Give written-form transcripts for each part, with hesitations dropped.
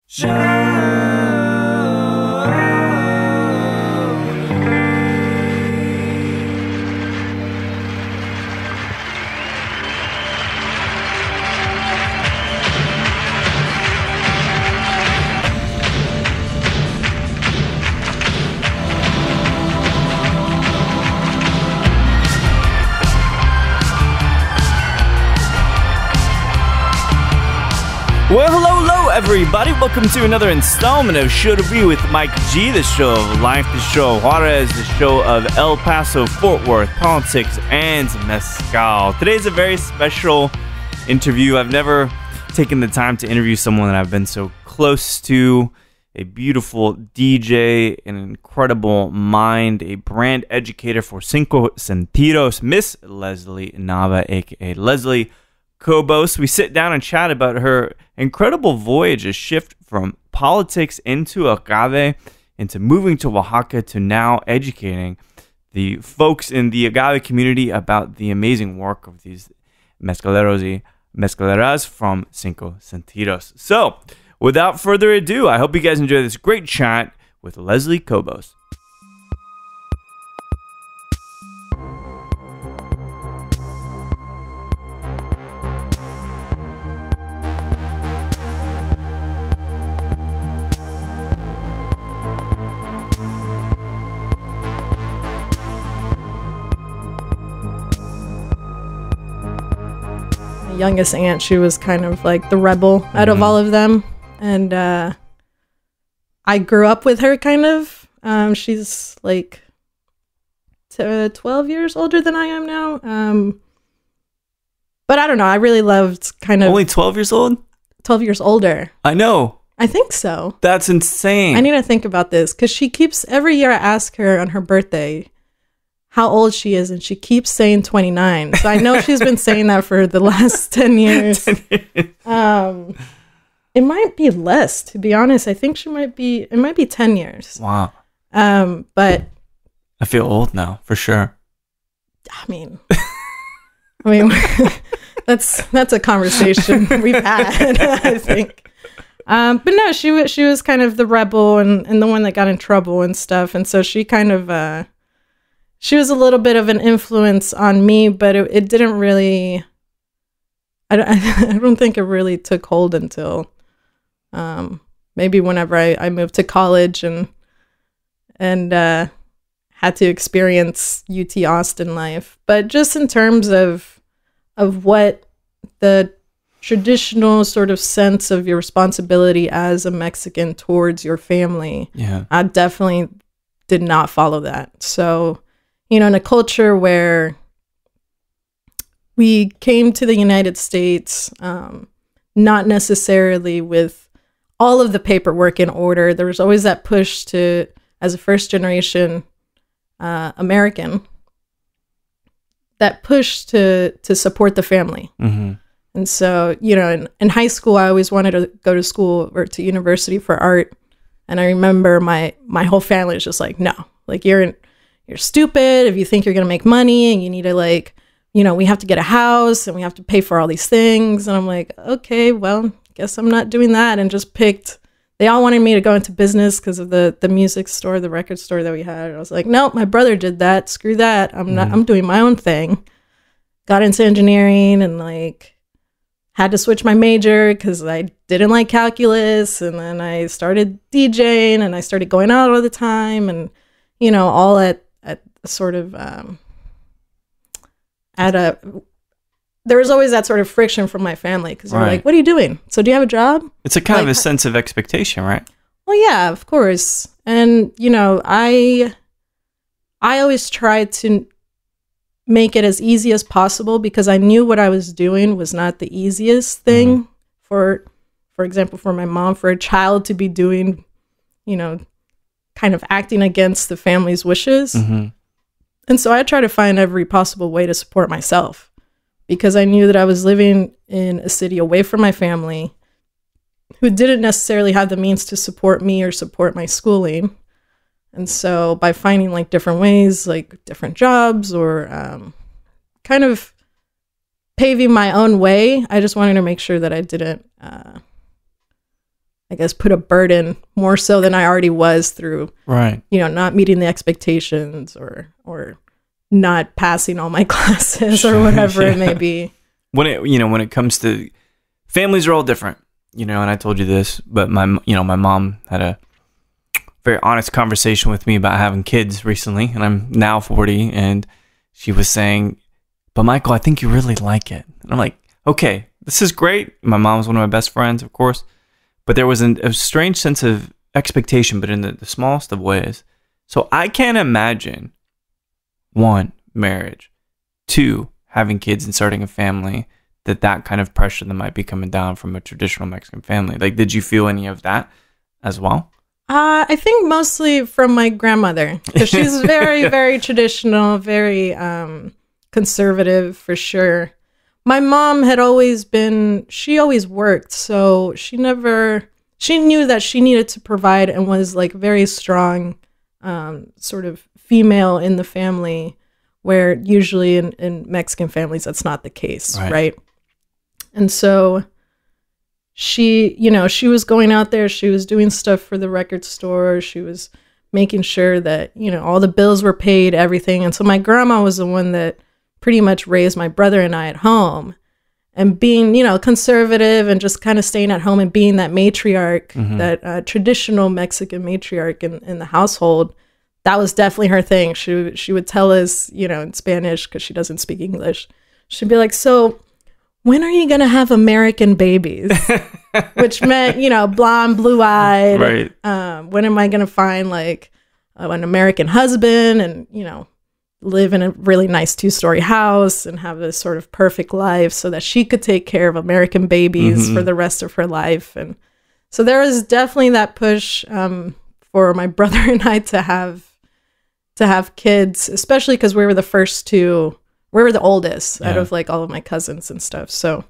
Well, hello, everybody. Welcome to another installment of Show to Be with Mike G, the show of life, the show of Juarez, the show of El Paso, Fort Worth, politics, and Mezcal. Today's a very special interview. I've never taken the time to interview someone that I've been so close to, a beautiful DJ, an incredible mind, a brand educator for Cinco Sentidos, Miss Leslie Nava, aka Leslie Cobos. We sit down and chat about her incredible voyage, a shift from politics into agave, into moving to Oaxaca, to now educating the folks in the agave community about the amazing work of these mezcaleros y mezcaleras from Cinco Sentidos. So, without further ado, I hope you guys enjoy this great chat with Leslie Cobos. Youngest aunt, she was kind of like the rebel out of all of them, and I grew up with her kind of. She's like 12 years older than I am now, but I don't know, I really loved kind of... Only 12 years old? 12 years older. I know. I think so. That's insane. I need to think about this, because she keeps, every year I ask her on her birthday how old she is, and she keeps saying 29. So I know she's been saying that for the last 10 years. 10 years. It might be less, to be honest. I think it might be 10 years. Wow. But I feel old now, for sure. I mean, that's a conversation we've had, I think. But no, she was kind of the rebel and the one that got in trouble and stuff. And so she kind of, she was a little bit of an influence on me, but it didn't really, I don't think it really took hold until maybe whenever I moved to college and had to experience UT Austin life. But just in terms of what the traditional sort of sense of your responsibility as a Mexican towards your family, yeah, I definitely did not follow that. So, you know, in a culture where we came to the United States, not necessarily with all of the paperwork in order, there was always that push to, as a first generation American, that push to support the family. Mm-hmm. And so, you know, in high school, I always wanted to go to school or to university for art. And I remember my whole family was just like, no, like you're stupid if you think you're going to make money and you need to, like, you know, we have to get a house and we have to pay for all these things. And I'm like, okay, well, guess I'm not doing that. And just picked, they all wanted me to go into business because of the music store, the record store that we had. And I was like, nope, my brother did that. Screw that. I'm doing my own thing. Got into engineering and like had to switch my major because I didn't like calculus. And then I started DJing and I started going out all the time, and, you know, all at sort of there was always that sort of friction from my family because they're like, what are you doing? So do you have a job? It's a kind of a sense of expectation, right? Well, yeah, of course. And, you know, I always tried to make it as easy as possible because I knew what I was doing was not the easiest thing for example, for my mom, for a child to be doing, you know, kind of acting against the family's wishes. Mm-hmm. And so I tried to find every possible way to support myself because I knew that I was living in a city away from my family who didn't necessarily have the means to support me or support my schooling. And so by finding like different ways, like different jobs or kind of paving my own way, I just wanted to make sure that I didn't I guess, put a burden more so than I already was through, right, not meeting the expectations or not passing all my classes or whatever it may be. When it comes to families are all different, and I told you this, but my mom had a very honest conversation with me about having kids recently, and I'm now 40, and she was saying, but Michael, I think you really like it. And I'm like, okay, this is great. My mom's one of my best friends, of course, but there was a strange sense of expectation, but in the smallest of ways. So I can't imagine, 1, marriage, 2, having kids and starting a family, that kind of pressure that might be coming down from a traditional Mexican family. Like, did you feel any of that as well? I think mostly from my grandmother, because she's very, very traditional, very conservative for sure. My mom had always she always worked, so she knew that she needed to provide and was like very strong sort of female in the family, where usually in Mexican families that's not the case, right? And so she was going out there, she was doing stuff for the record store, she was making sure that, all the bills were paid, everything. And so my grandma was the one that pretty much raised my brother and I at home. And being, conservative and just kind of staying at home and being that matriarch, that traditional Mexican matriarch in the household, that was definitely her thing. She would tell us, in Spanish, because she doesn't speak English. She'd be like, so when are you going to have American babies? Which meant, blonde, blue-eyed. Right. When am I going to find like an American husband and, live in a really nice 2-story house and have this sort of perfect life so that she could take care of American babies for the rest of her life. And so there was definitely that push for my brother and I to have kids, especially because we were the first two. We were the oldest out of like all of my cousins and stuff. So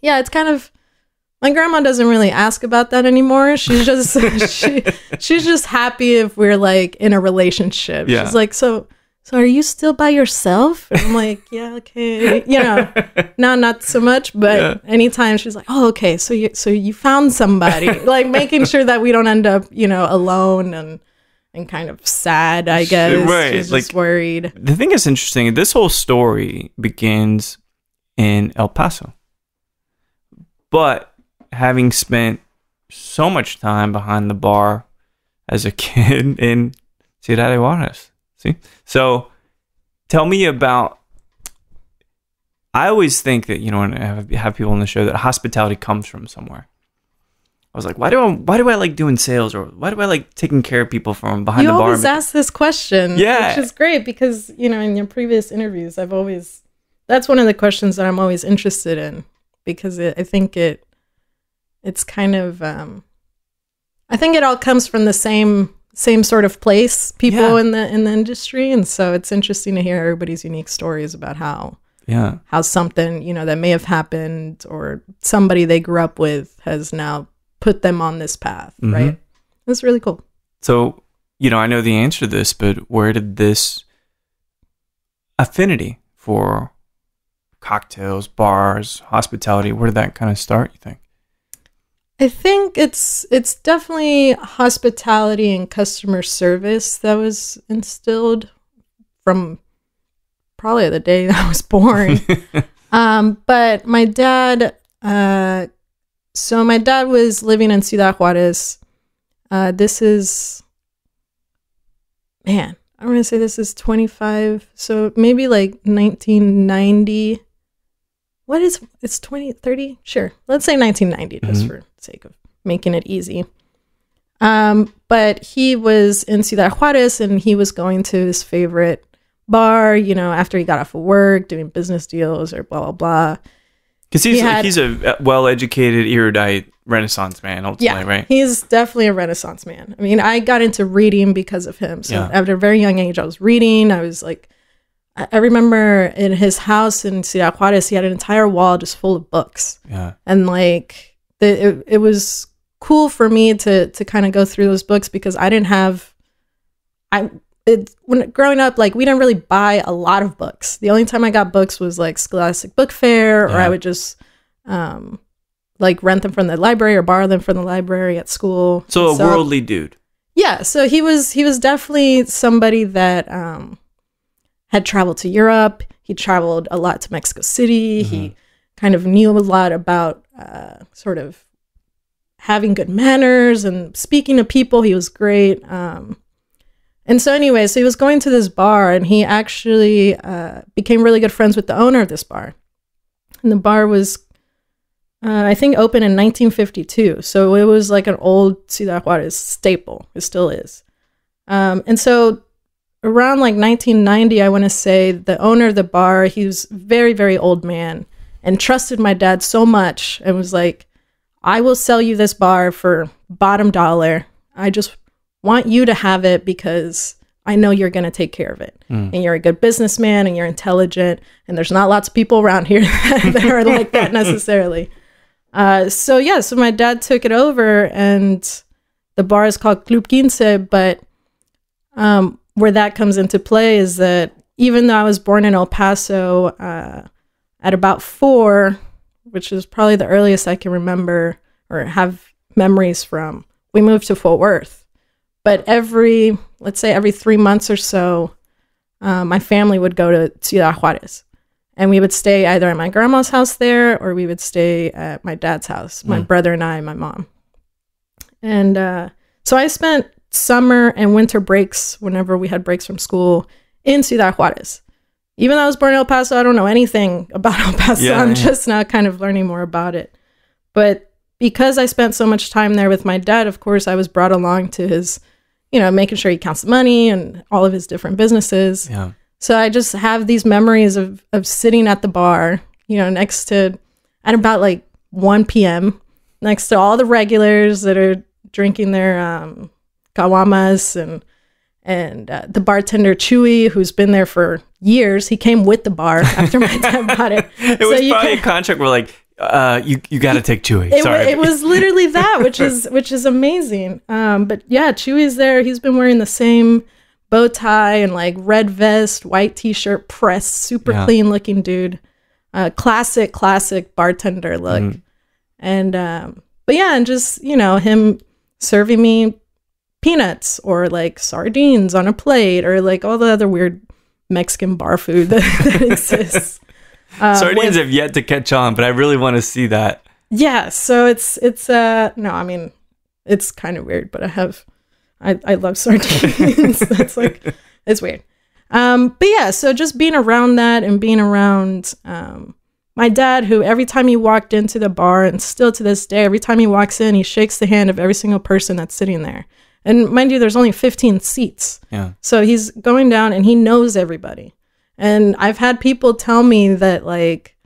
yeah, it's kind of, my grandma doesn't really ask about that anymore. She's just she's just happy if we're like in a relationship. Yeah. She's like, so are you still by yourself? And I'm like, yeah, okay. No, not so much. But anytime she's like, oh, okay, so you found somebody. Like making sure that we don't end up, alone and kind of sad, I guess. Right. She's just worried. The thing is interesting, this whole story begins in El Paso. But having spent so much time behind the bar as a kid in Ciudad de Juarez. See? So tell me about, I always think that, when I have people on the show, that hospitality comes from somewhere. I was like, why do I like doing sales, or why do I like taking care of people from behind the bar? You always ask this question, which is great because, in your previous interviews, that's one of the questions that I'm always interested in, because I think it's kind of, I think it all comes from the same sort of place, people in the industry. And so it's interesting to hear everybody's unique stories about how something, that may have happened or somebody they grew up with has now put them on this path, right? It's really cool. So, I know the answer to this, but where did this affinity for cocktails, bars, hospitality, where did that kind of start, you think? I think it's definitely hospitality and customer service that was instilled from probably the day that I was born. But my dad, so my dad was living in Ciudad Juarez. This is, I'm going to say this is 25, so maybe like 1990. It's 2030? Sure. Let's say 1990, just for the sake of making it easy. But he was in Ciudad Juarez, and he was going to his favorite bar, after he got off of work, doing business deals or blah, blah, blah. Because he's a well-educated, erudite Renaissance man, ultimately, right? He's definitely a Renaissance man. I mean, I got into reading because of him. So at a very young age, I was reading. I was like, I remember in his house in Ciudad Juarez, he had an entire wall just full of books. Yeah. And like, it was cool for me to kind of go through those books, because I didn't have, when growing up, like we didn't really buy a lot of books. The only time I got books was like Scholastic Book Fair, or I would just like rent them from the library or borrow them from the library at school. So a worldly dude. Yeah, so he was definitely somebody that had traveled to Europe. He traveled a lot to Mexico City. He kind of knew a lot about sort of having good manners and speaking to people. He was great. And so anyway, so he was going to this bar, and he actually became really good friends with the owner of this bar. And the bar was, I think, open in 1952. So it was like an old Ciudad Juarez staple. It still is. And so around like 1990, I want to say, the owner of the bar, he was a very, very old man and trusted my dad so much and was like, I will sell you this bar for bottom dollar. I just want you to have it because I know you're going to take care of it. And you're a good businessman and you're intelligent. And there's not lots of people around here that are like that necessarily. So my dad took it over, and the bar is called Club Quince. But where that comes into play is that even though I was born in El Paso at about 4, which is probably the earliest I can remember or have memories from, we moved to Fort Worth. But let's say every 3 months or so, my family would go to Ciudad Juarez. And we would stay either at my grandma's house there, or we would stay at my dad's house, my brother and I and my mom. And so I spent summer and winter breaks, whenever we had breaks from school, in Ciudad Juarez. Even though I was born in El Paso, I don't know anything about El Paso. I'm just now kind of learning more about it. But because I spent so much time there with my dad, of course, I was brought along to his, making sure he counts the money and all of his different businesses. Yeah. So I just have these memories of sitting at the bar, at about like 1 p.m. next to all the regulars that are drinking their caguamas and the bartender Chewy, who's been there for years. He came with the bar after my dad bought it. It was probably a contract where like, you got to take Chewy. Sorry. It was literally that, which is amazing. But yeah, Chewy's there. He's been wearing the same bow tie and like red vest, white t-shirt, pressed, super clean looking dude. Classic bartender look. And but yeah, and just him serving me peanuts or like sardines on a plate or like all the other weird Mexican bar food that exists. Sardines have yet to catch on, but I really want to see that. Yeah, so it's no, I mean, it's kind of weird, but I love sardines. That's like, it's weird. But yeah, so just being around that and being around my dad, who every time he walked into the bar, and still to this day, every time he walks in, he shakes the hand of every single person that's sitting there. And mind you, there's only 15 seats. Yeah. So he's going down and he knows everybody. And I've had people tell me that, like,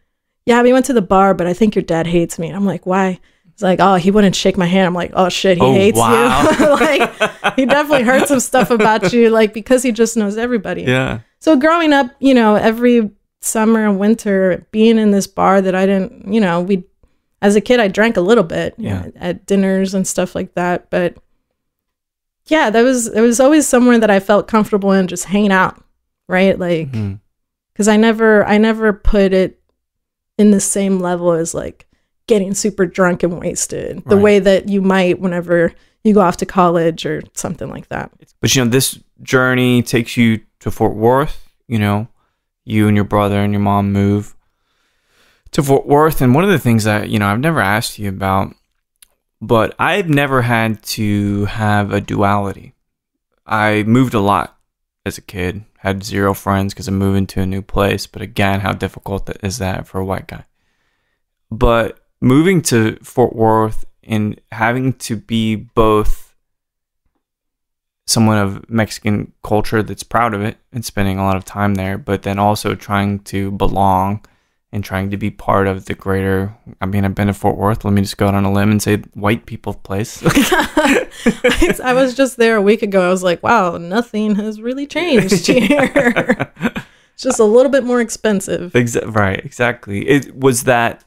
yeah, we went to the bar, but I think your dad hates me. And I'm like, why? He's like, oh, he wouldn't shake my hand. I'm like, oh, shit, he hates you. Like, he definitely heard some stuff about you, like, because he just knows everybody. Yeah. So growing up, every summer and winter, being in this bar that I didn't, as a kid, I drank a little bit at dinners and stuff like that. But yeah, it was always somewhere that I felt comfortable in, just hanging out. Right? Like, because I never put it in the same level as like getting super drunk and wasted the way that you might whenever you go off to college or something like that. But this journey takes you to Fort Worth. You and your brother and your mom move to Fort Worth. And one of the things that, I've never asked you about, but I've never had to have a duality. I moved a lot as a kid. Had 0 friends because I'm moving to a new place. But again, how difficult is that for a white guy? But moving to Fort Worth and having to be both someone of Mexican culture that's proud of it and spending a lot of time there, but then also trying to belong and trying to be part of the greater, I've been to Fort Worth. Let me just go out on a limb and say white people place. I was just there a week ago. I was like, wow, nothing has really changed here. It's just a little bit more expensive. Right, exactly. Was that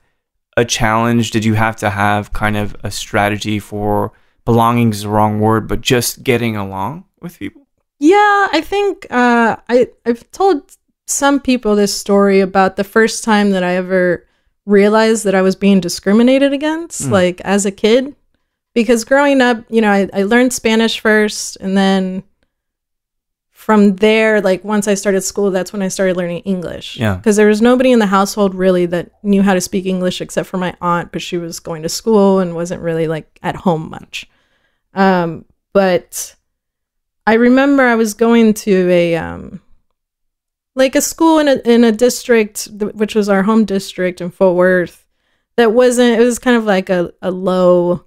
a challenge? Did you have to have kind of a strategy for, belonging is the wrong word, but just getting along with people? Yeah, I think I've told some people this story about the first time that I ever realize that I was being discriminated against, like as a kid, because growing up, you know, I learned Spanish first, and then from there, like once I started school, that's when I started learning English. Yeah. Because there was nobody in the household really that knew how to speak English except for my aunt, but she was going to school and wasn't really like at home much. But I remember I was going to a school in a district, which was our home district in Fort Worth. It was kind of like a low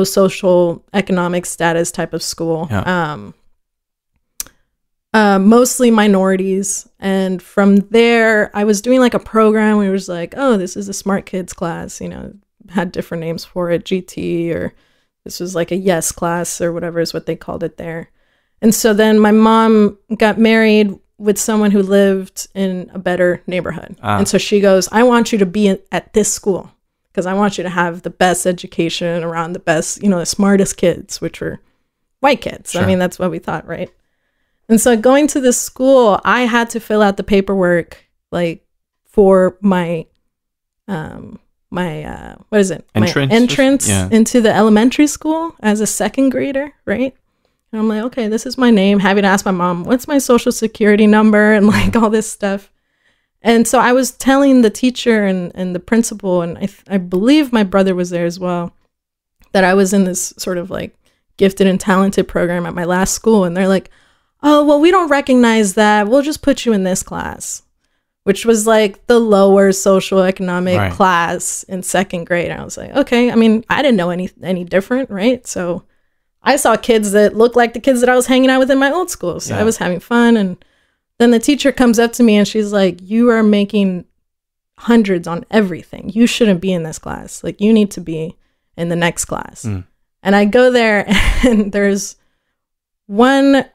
social economic status type of school. Yeah. Mostly minorities. And from there, I was doing like a program where it was like, oh, this is a smart kids class, you know, had different names for it, GT, or this was like a yes class or whatever is what they called it there. And so then my mom got married with someone who lived in a better neighborhood. And so she goes, I want you to be at this school because I want you to have the best education around the best, you know, the smartest kids, which were white kids. Sure. I mean, that's what we thought, right? And so going to this school, I had to fill out the paperwork like for my what is it? Entrance? My entrance Yeah. into the elementary school as a second grader, right? And I'm like, okay, this is my name. Having to ask my mom, what's my social security number and like all this stuff. And so I was telling the teacher and the principal, and I believe my brother was there as well, that I was in this sort of like gifted and talented program at my last school. And they're like, oh, well, we don't recognize that. We'll just put you in this class, which was like the lower social economic class in second grade. And I was like, okay, I mean, I didn't know any different, right? So I saw kids that looked like the kids that I was hanging out with in my old school. So I was having fun. And then the teacher comes up to me and she's like, you are making hundreds on everything. You shouldn't be in this class. Like, you need to be in the next class. And I go there and there's one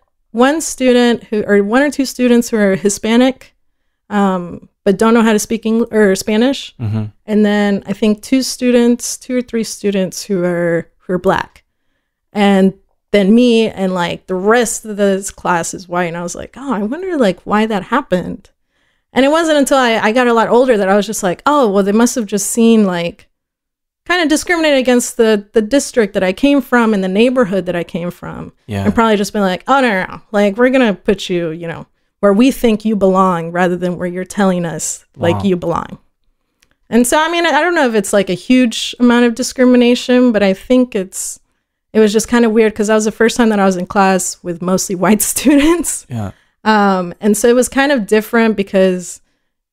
student one or two students who are Hispanic, but don't know how to speak English or Spanish. And then I think two or three students who are Black. And then me and like the rest of this class is white. And I was like, oh, I wonder like why that happened. And it wasn't until I got a lot older that I was just like, oh, well, they must have just seen like kind of discriminated against the district that I came from and the neighborhood that I came from. Yeah. And probably just been like, oh, no. Like, we're going to put you, you know, where we think you belong rather than where you're telling us like you belong. And so, I mean, I don't know if it's like a huge amount of discrimination, but I think it was just kind of weird because that was the first time that I was in class with mostly white students. Yeah. And so it was kind of different because,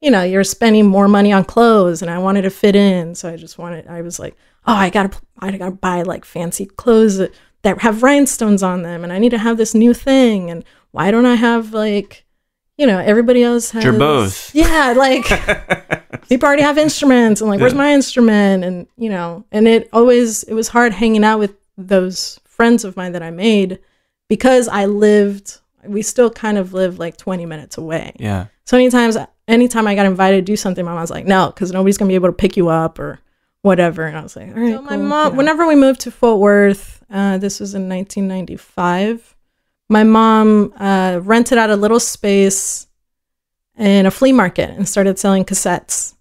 you know, you're spending more money on clothes and I wanted to fit in. So I was like, oh, I gotta buy like fancy clothes that have rhinestones on them. And I need to have this new thing. And why don't I have like, you know, everybody else has. You're both. Yeah. Like people already have instruments and like, where's my instrument? And, you know, and it was hard hanging out with those friends of mine that I made because we still kind of lived like 20 minutes away. Yeah. So anytime I got invited to do something, my mom was like, no, because nobody's going to be able to pick you up or whatever. And I was like, all right, so cool. My mom, whenever we moved to Fort Worth, this was in 1995, my mom rented out a little space in a flea market and started selling cassettes.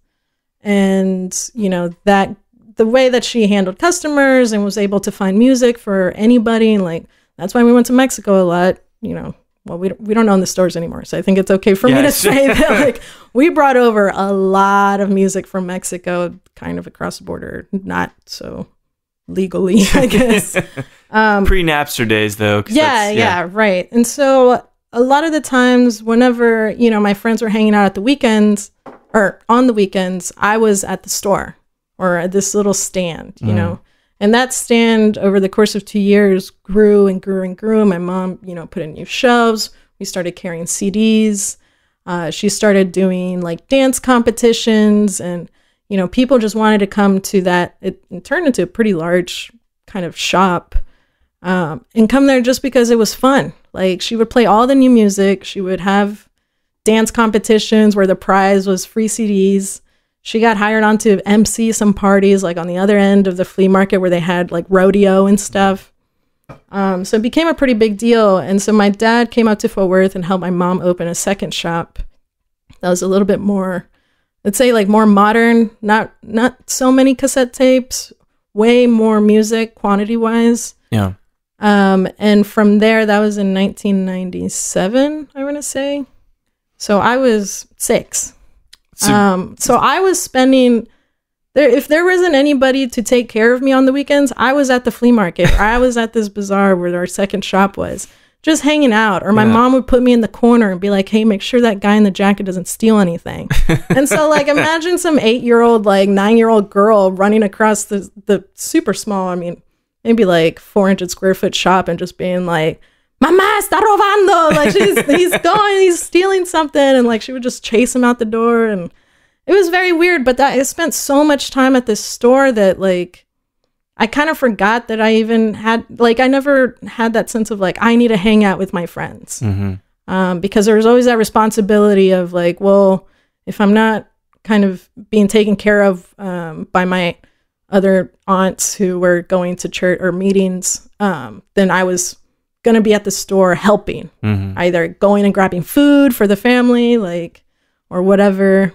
And, you know, the way that she handled customers and was able to find music for anybody. And like, that's why we went to Mexico a lot, you know. Well, we don't own the stores anymore, so I think it's okay for me to say that like we brought over a lot of music from Mexico, kind of across the border, not so legally, I guess. Pre-Napster days, though. Yeah, right. And so a lot of the times, whenever you know my friends were hanging out at the weekends or on the weekends, I was at the store or at this little stand, you know. And that stand over the course of 2 years grew and grew and grew. My mom, you know, put in new shelves. We started carrying CDs. She started doing like dance competitions and, you know, people just wanted to come to that. It turned into a pretty large kind of shop and come there just because it was fun. Like she would play all the new music. She would have dance competitions where the prize was free CDs. She got hired on to MC some parties like on the other end of the flea market where they had like rodeo and stuff. So it became a pretty big deal. And so my dad came out to Fort Worth and helped my mom open a second shop that was a little bit more let's say like more modern, not so many cassette tapes, way more music quantity wise. Yeah. And from there, that was in 1997, I want to say. So I was 6. So I was spending there. If there wasn't anybody to take care of me on the weekends, I was at the flea market. Or I was at this bazaar where our second shop was, just hanging out. Or my mom would put me in the corner and be like, "Hey, make sure that guy in the jacket doesn't steal anything." And so, like, imagine some 8-year-old, like 9-year-old girl running across the super small, I mean, maybe like 400 square foot shop and just being like, "Mama está robando!" Like, he's stealing something, and like she would just chase him out the door, and it was very weird. But I spent so much time at this store that like I kind of forgot that I even had, like, I never had that sense of like I need to hang out with my friends, because there was always that responsibility of like, well, if I'm not kind of being taken care of by my other aunts who were going to church or meetings, then I was going to be at the store helping, either going and grabbing food for the family, like, or whatever.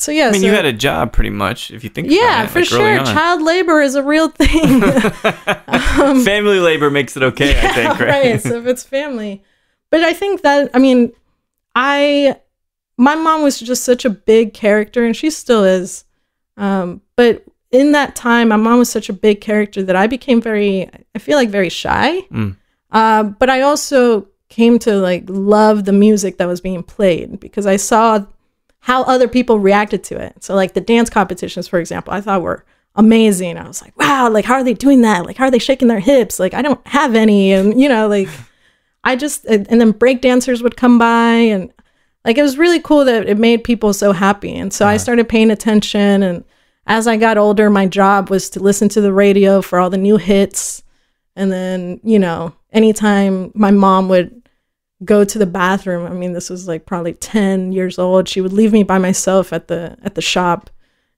So yeah, I mean, you had a job pretty much, if you think about it. Yeah, for sure. Child labor is a real thing. Family labor makes it okay, I think, right? Right. So if it's family. But I think that, I mean, my mom was just such a big character, and she still is. But in that time, my mom was such a big character that I became very shy. But I also came to like love the music that was being played because I saw how other people reacted to it. So like the dance competitions, for example, I thought were amazing. I was like, wow, like how are they doing that? Like how are they shaking their hips? Like I don't have any. And you know, like and then break dancers would come by, and like it was really cool that it made people so happy. And so I started paying attention, and as I got older, my job was to listen to the radio for all the new hits. And then, you know, anytime my mom would go to the bathroom, I mean, this was like probably 10 years old, she would leave me by myself at the shop,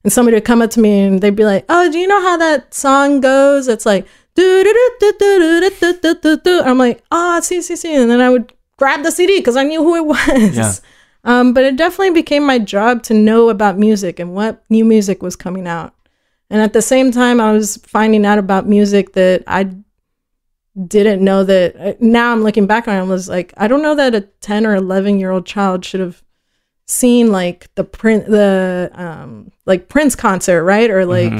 and somebody would come up to me and they'd be like, "Oh, do you know how that song goes? It's like do do do do do do do do do." I'm like, "Oh, see," and then I would grab the CD because I knew who it was. Yeah. But it definitely became my job to know about music and what new music was coming out, and at the same time, I was finding out about music that I didn't know that. Now I'm looking back on it, I was like, I don't know that a 10 or 11-year-old child should have seen like Prince concert, right? Or like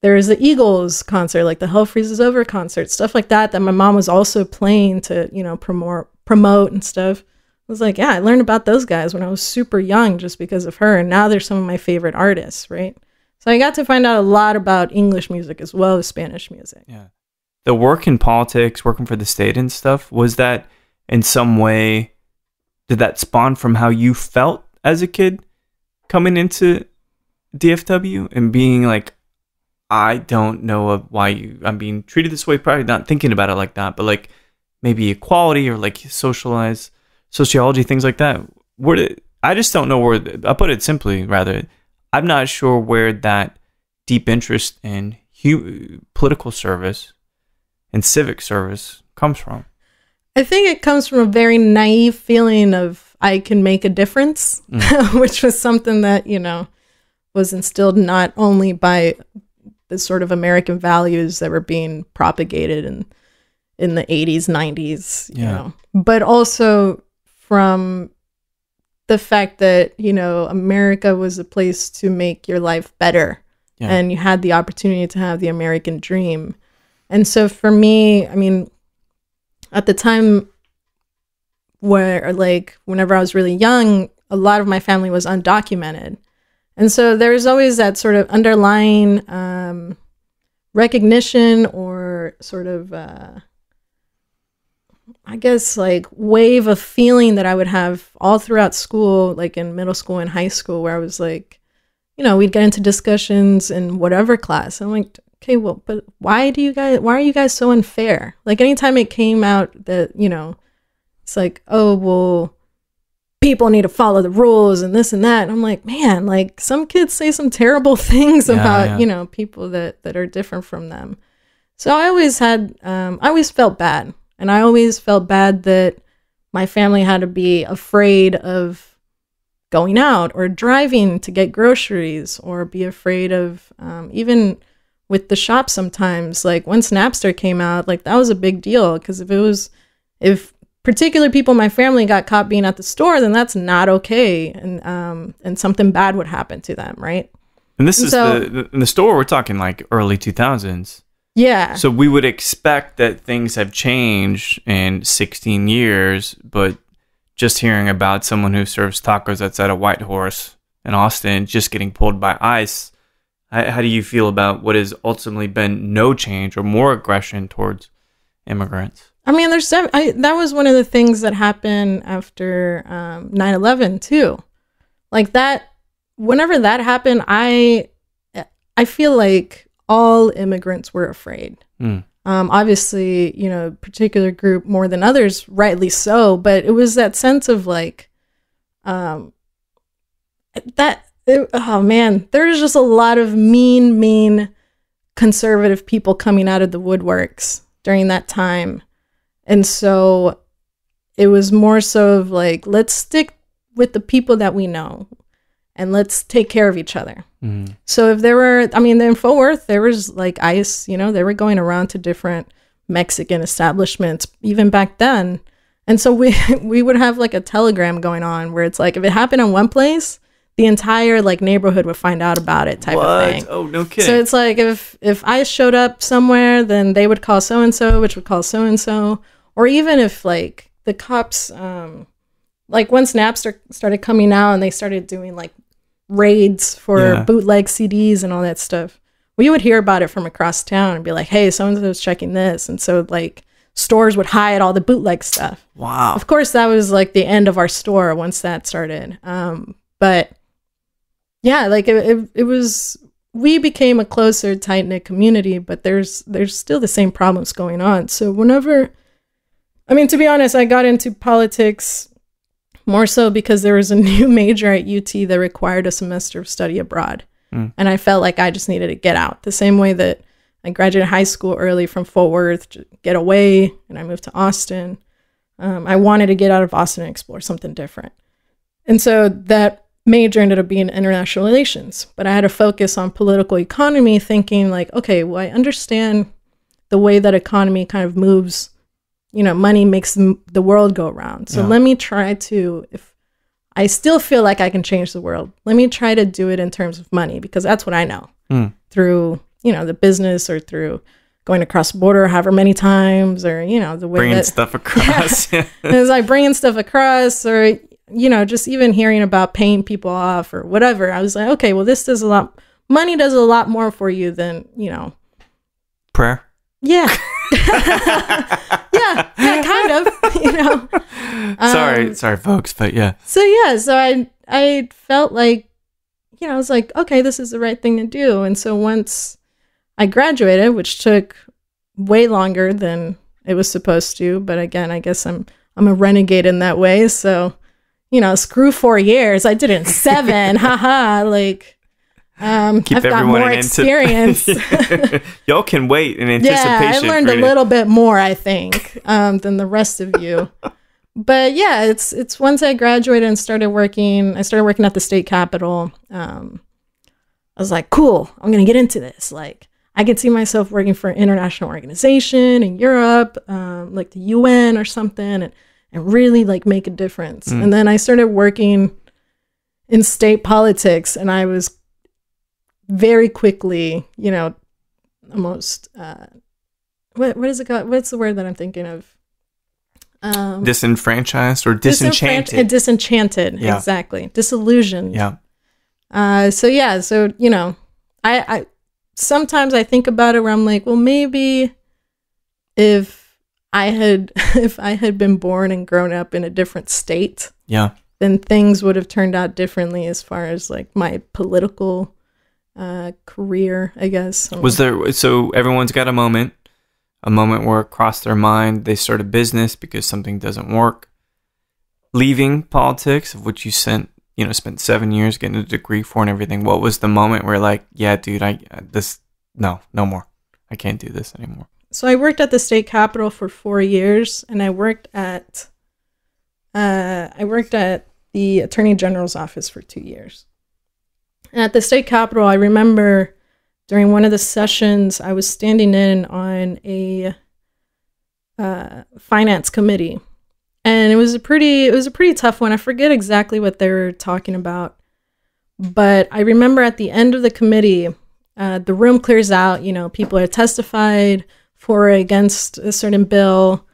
there's the Eagles concert, like the Hell Freezes Over concert, stuff like that my mom was also playing to, you know, promote and stuff. I was like, yeah, I learned about those guys when I was super young just because of her, and now they're some of my favorite artists, right? So I got to find out a lot about English music as well as Spanish music. Yeah. The work in politics, working for the state and stuff, was that in some way, did that spawn from how you felt as a kid coming into DFW and being like, I don't know why I'm being treated this way, probably not thinking about it like that, but like maybe equality or like sociology, things like that. I just don't know where, I'll put it simply rather, I'm not sure where that deep interest in political service and civic service comes from. I think it comes from a very naive feeling of I can make a difference, which was something that, you know, was instilled not only by the sort of American values that were being propagated in the 80s, 90s, you know, but also from the fact that, you know, America was a place to make your life better, and you had the opportunity to have the American dream. And so for me, I mean, at the time where, like, whenever I was really young, a lot of my family was undocumented. And so there was always that sort of underlying recognition or sort of, I guess, like, wave of feeling that I would have all throughout school, like in middle school and high school, where I was like, you know, we'd get into discussions in whatever class. And I'm like, okay, well, but why are you guys so unfair? Like anytime it came out that, you know, it's like, oh, well, people need to follow the rules and this and that. And I'm like, man, like some kids say some terrible things about, you know, people that are different from them. So I always felt bad. And I always felt bad that my family had to be afraid of going out or driving to get groceries, or be afraid of even with the shop sometimes. Like once Napster came out, like that was a big deal, because if particular people in my family got caught being at the store, then that's not okay, and something bad would happen to them, right? And this is in the store, we're talking like early 2000s. Yeah. So we would expect that things have changed in 16 years, but just hearing about someone who serves tacos outside of White Horse in Austin just getting pulled by ICE, how do you feel about what has ultimately been no change or more aggression towards immigrants? I mean, that was one of the things that happened after 9/11 too. Like that, whenever that happened, I feel like all immigrants were afraid. Obviously, you know, particular group more than others, rightly so, but it was that sense of like, oh man, there's just a lot of mean conservative people coming out of the woodworks during that time. And so it was more so of like, let's stick with the people that we know and let's take care of each other. So if there were, I mean, in Fort Worth, there was like ICE, you know, they were going around to different Mexican establishments even back then. And so we would have like a telegram going on where it's like, if it happened in one place, the entire like neighborhood would find out about it type of thing. Oh, no kidding. So it's like, if ICE showed up somewhere, then they would call so-and-so, which would call so-and-so. Or even if like the cops, like once Napster started coming out and they started doing like raids for bootleg CDs and all that stuff, we would hear about it from across town and be like, hey, so-and-so's checking this. And so like stores would hide all the bootleg stuff. Wow. Of course, that was like the end of our store once that started. But yeah, like it was, we became a closer, tight-knit community, but there's still the same problems going on. So whenever, I mean, to be honest, I got into politics more so because there was a new major at UT that required a semester of study abroad. And I felt like I just needed to get out. The same way that I graduated high school early from Fort Worth, to get away, and I moved to Austin. I wanted to get out of Austin and explore something different. And so that major ended up being international relations. But I had to focus on political economy, thinking like, okay, well, I understand the way that economy kind of moves. You know, money makes the world go around. So let me try to, if I still feel like I can change the world, let me try to do it in terms of money, because that's what I know through, you know, the business or through going across the border however many times, or, you know, the way bringing stuff across. It was like bringing stuff across, or, you know, just even hearing about paying people off or whatever. I was like, okay, well, this does a lot. Money does a lot more for you than, you know, prayer. Yeah. yeah, kind of, you know. Sorry, folks, but yeah. So I felt like, you know, I was like, okay, this is the right thing to do. And so once I graduated, which took way longer than it was supposed to, but again, I guess I'm a renegade in that way. So, you know, screw 4 years. I did it in 7. Haha, like. I've got more experience. Y'all can wait in anticipation. Yeah, I learned a little bit more, I think, than the rest of you. But yeah, it's once I graduated and started working at the state capitol. I was like, cool, I'm going to get into this. Like, I could see myself working for an international organization in Europe, like the UN or something, and really like make a difference. And then I started working in state politics, and I was very quickly, you know, almost what is it called? What's the word that I'm thinking of? Disenfranchised or disenchanted. Disenchanted, yeah. Exactly. Disillusioned. Yeah. So you know, I sometimes I think about it where I'm like, well, maybe if I had been born and grown up in a different state, yeah, then things would have turned out differently as far as like my political career, I guess. Was there, so everyone's got a moment where it crossed their mind, they start a business because something doesn't work, leaving politics, of which you spent 7 years getting a degree for and everything. What was the moment where like, yeah, dude, no more, I can't do this anymore? So I worked at the state capitol for 4 years, and I worked at the Attorney General's office for 2 years. And at the state capitol, I remember during one of the sessions, I was standing in on a finance committee, and it was a pretty tough one. I forget exactly what they were talking about, but I remember at the end of the committee, the room clears out. You know, people are testified for or against a certain bill,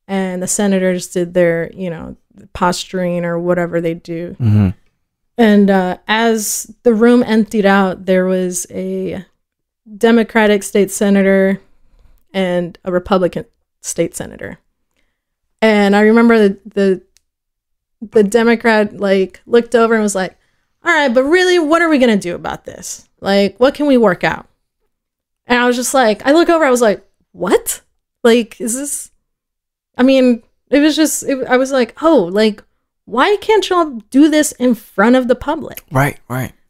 and the senators did their, you know, posturing or whatever they do. Mm-hmm. And as the room emptied out, there was a Democratic state senator and a Republican state senator. And I remember the Democrat like looked over and was like, all right, but really, what are we going to do about this? Like, what can we work out? And I was just like, I look over, I was like, what? Like, is this, I mean, it was just, I was like, oh, like, why can't y'all do this in front of the public? Right.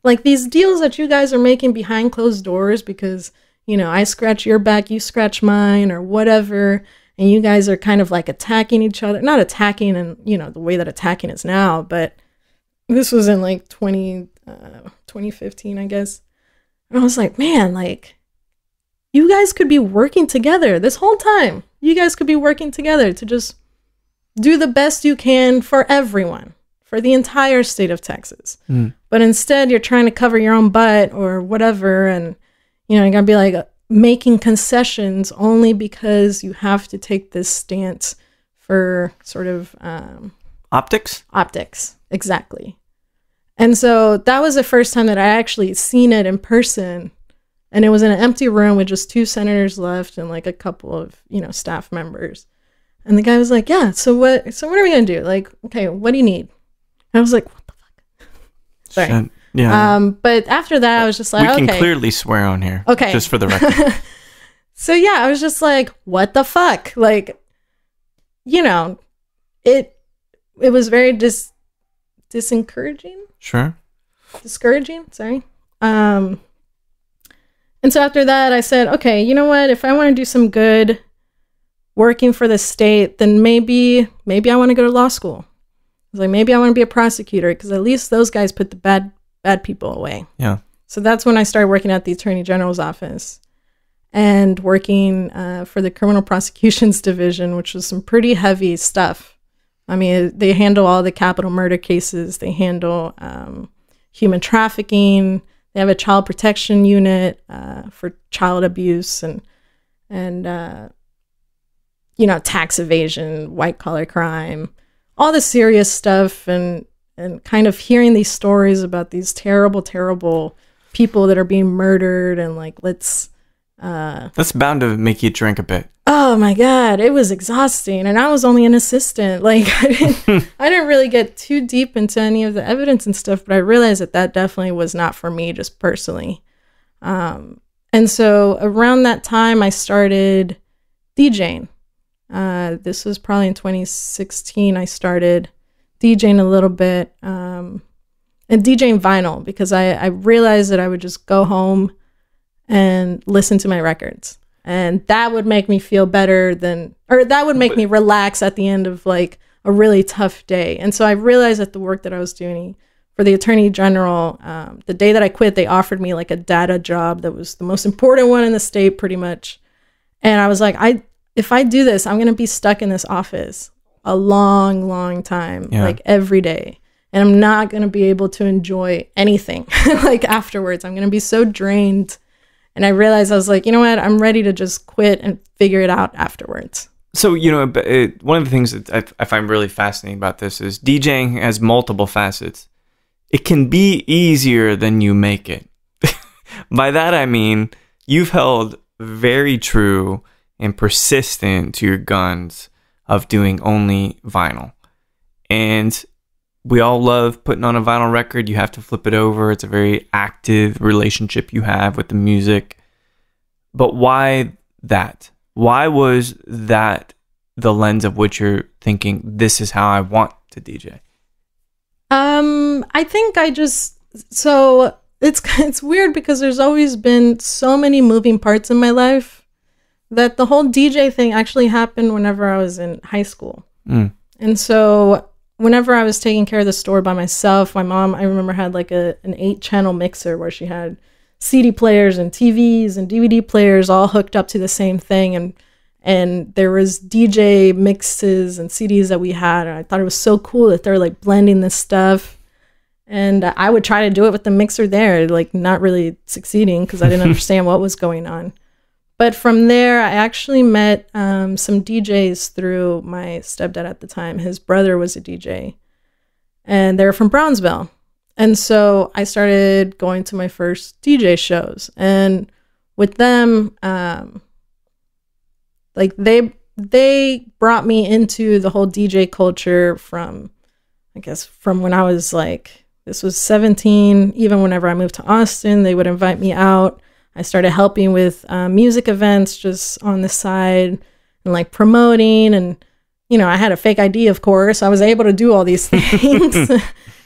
Like these deals that you guys are making behind closed doors because, you know, I scratch your back, you scratch mine or whatever. And you guys are kind of like attacking each other, not attacking in, you know, the way that attacking is now, but this was in like 2015, I guess. And I was like, man, like you guys could be working together this whole time. You guys could be working together to just do the best you can for everyone, for the entire state of Texas. But instead, you're trying to cover your own butt or whatever. And, you know, you're going to be like making concessions only because you have to take this stance for sort of Optics, exactly. And so that was the first time that I actually seen it in person. And it was in an empty room with just 2 senators left and like a couple of, you know, staff members. And the guy was like, yeah, so what are we going to do? Like, okay, what do you need? And I was like, what the fuck? Sorry. Shit. Yeah. But after that, I was just like, we can okay. clearly swear on here. Okay. Just for the record. So yeah, I was just like, what the fuck? Like, you know, it was very discouraging. Sure. Discouraging, sorry. And so after that, I said, okay, you know what? If I want to do some good working for the state, then maybe I want to go to law school. I was like, maybe I want to be a prosecutor because at least those guys put the bad people away. Yeah. So that's when I started working at the Attorney General's office and working for the Criminal Prosecutions Division, which was some pretty heavy stuff. I mean, they handle all the capital murder cases. They handle human trafficking. They have a child protection unit for child abuse and you know, tax evasion, white collar crime, all the serious stuff, and kind of hearing these stories about these terrible, terrible people that are being murdered, and like, that's bound to make you drink a bit. Oh my God, it was exhausting. And I was only an assistant. Like I didn't really get too deep into any of the evidence and stuff, but I realized that definitely was not for me just personally. And so around that time I started DJing. This was probably in 2016. I started DJing a little bit, and DJing vinyl because I realized that I would just go home and listen to my records. And that would make me feel better that would make me relax at the end of like a really tough day. And so I realized that the work that I was doing for the Attorney General, the day that I quit, they offered me like a data job that was the most important one in the state pretty much. And I was like, if I do this, I'm going to be stuck in this office a long, long time, like every day. And I'm not going to be able to enjoy anything like afterwards. I'm going to be so drained. And I realized I was like, you know what? I'm ready to just quit and figure it out afterwards. So, you know, one of the things that I find really fascinating about this is DJing has multiple facets. It can be easier than you make it. By that, I mean, you've held very true and persistent to your guns of doing only vinyl. And we all love putting on a vinyl record. You have to flip it over. It's a very active relationship you have with the music. But why that? Why was that the lens of which you're thinking, this is how I want to DJ? I think so it's weird because there's always been so many moving parts in my life that the whole DJ thing actually happened whenever I was in high school. And so whenever I was taking care of the store by myself, my mom, I remember, had like an 8-channel mixer where she had CD players and TVs and DVD players all hooked up to the same thing. And there was DJ mixes and CDs that we had. And I thought it was so cool that they're like blending this stuff. And I would try to do it with the mixer there, like not really succeeding because I didn't understand what was going on. But from there, I actually met some DJs through my stepdad at the time. His brother was a DJ, and they were from Brownsville. And so I started going to my first DJ shows. And with them, like they brought me into the whole DJ culture from, I guess, from when I was like, this was 17. Even whenever I moved to Austin, they would invite me out. I started helping with music events just on the side and like promoting. And, you know, I had a fake ID, of course. I was able to do all these things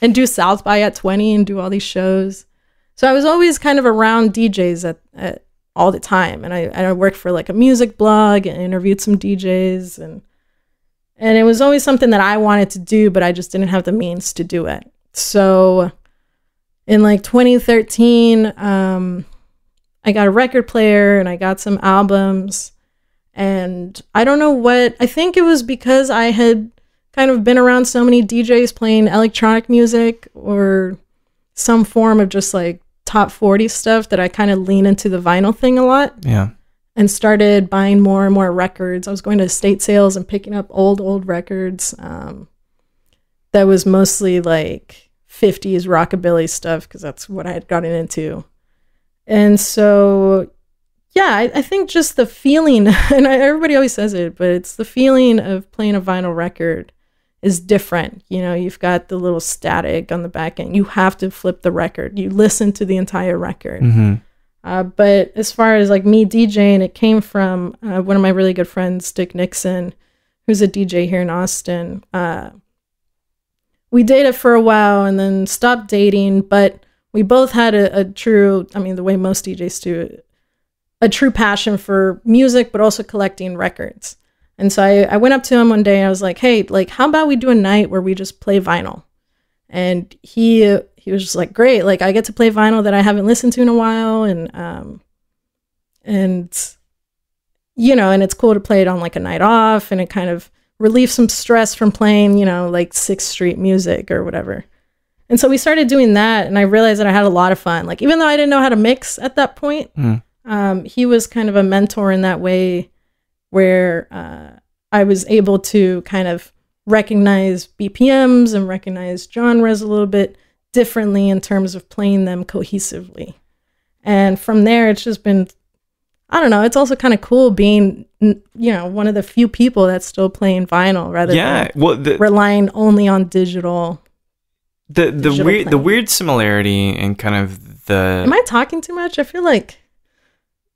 and do South by at 20 and do all these shows. So I was always kind of around DJs at all the time. And I worked for like a music blog and interviewed some DJs. And it was always something that I wanted to do, but I just didn't have the means to do it. So in like 2013, I got a record player and I got some albums, and I don't know what, I think it was because I had kind of been around so many DJs playing electronic music or some form of just like top 40 stuff that I kind of lean into the vinyl thing a lot. Yeah. And started buying more and more records. I was going to estate sales and picking up old records. That was mostly like 50s rockabilly stuff because that's what I had gotten into. And so, yeah, I think just the feeling, and everybody always says it, but it's the feeling of playing a vinyl record is different. You know, you've got the little static on the back end. You have to flip the record. You listen to the entire record. Mm-hmm. But as far as like me DJing, it came from one of my really good friends, Dick Nixon, who's a DJ here in Austin. We dated for a while and then stopped dating, but we both had a true, I mean, the way most DJs do, a true passion for music, but also collecting records. And so I went up to him one day and I was like, hey, like, how about we do a night where we just play vinyl? And he was just like, great. Like, I get to play vinyl that I haven't listened to in a while. And you know, and it's cool to play it on like a night off, and it kind of relieves some stress from playing, you know, like 6th Street music or whatever. And so we started doing that, and I realized that I had a lot of fun. Like, even though I didn't know how to mix at that point, he was kind of a mentor in that way where I was able to kind of recognize BPMs and recognize genres a little bit differently in terms of playing them cohesively. And from there, it's just been, I don't know, it's also kind of cool being, you know, one of the few people that's still playing vinyl rather than relying only on digital. The weird similarity and kind of the... Am I talking too much? I feel like,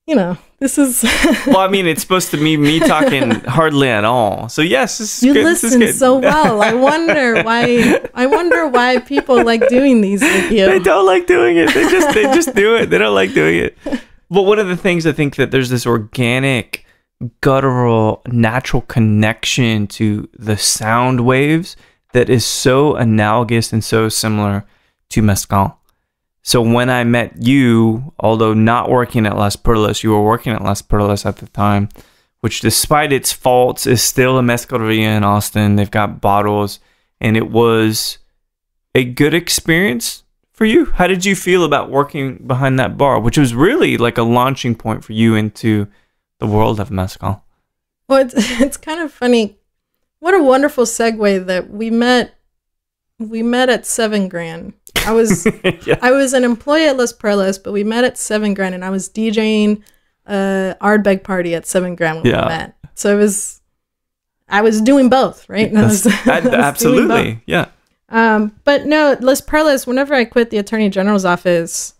you know, this is... Well, I mean, it's supposed to be me talking hardly at all. So yes, this is you good. listen so well. I wonder why people like doing these with you. They don't like doing it. They just do it. They don't like doing it. But one of the things I think that there's this organic, guttural, natural connection to the sound waves that is so analogous and so similar to Mezcal. So when I met you, although not working at Las Perlas, you were working at Las Perlas at the time, which despite its faults is still a mezcaleria in Austin. They've got bottles, and it was a good experience for you. How did you feel about working behind that bar, which was really like a launching point for you into the world of Mezcal? Well, it's kind of funny. What a wonderful segue that we met at 7 Grand. I was yeah. I was an employee at Las Perlas, but we met at 7 Grand, and I was DJing a Ardbeg party at 7 Grand when we met. So I was doing both, right? And I was absolutely, yeah. But no, Las Perlas, whenever I quit the Attorney General's office,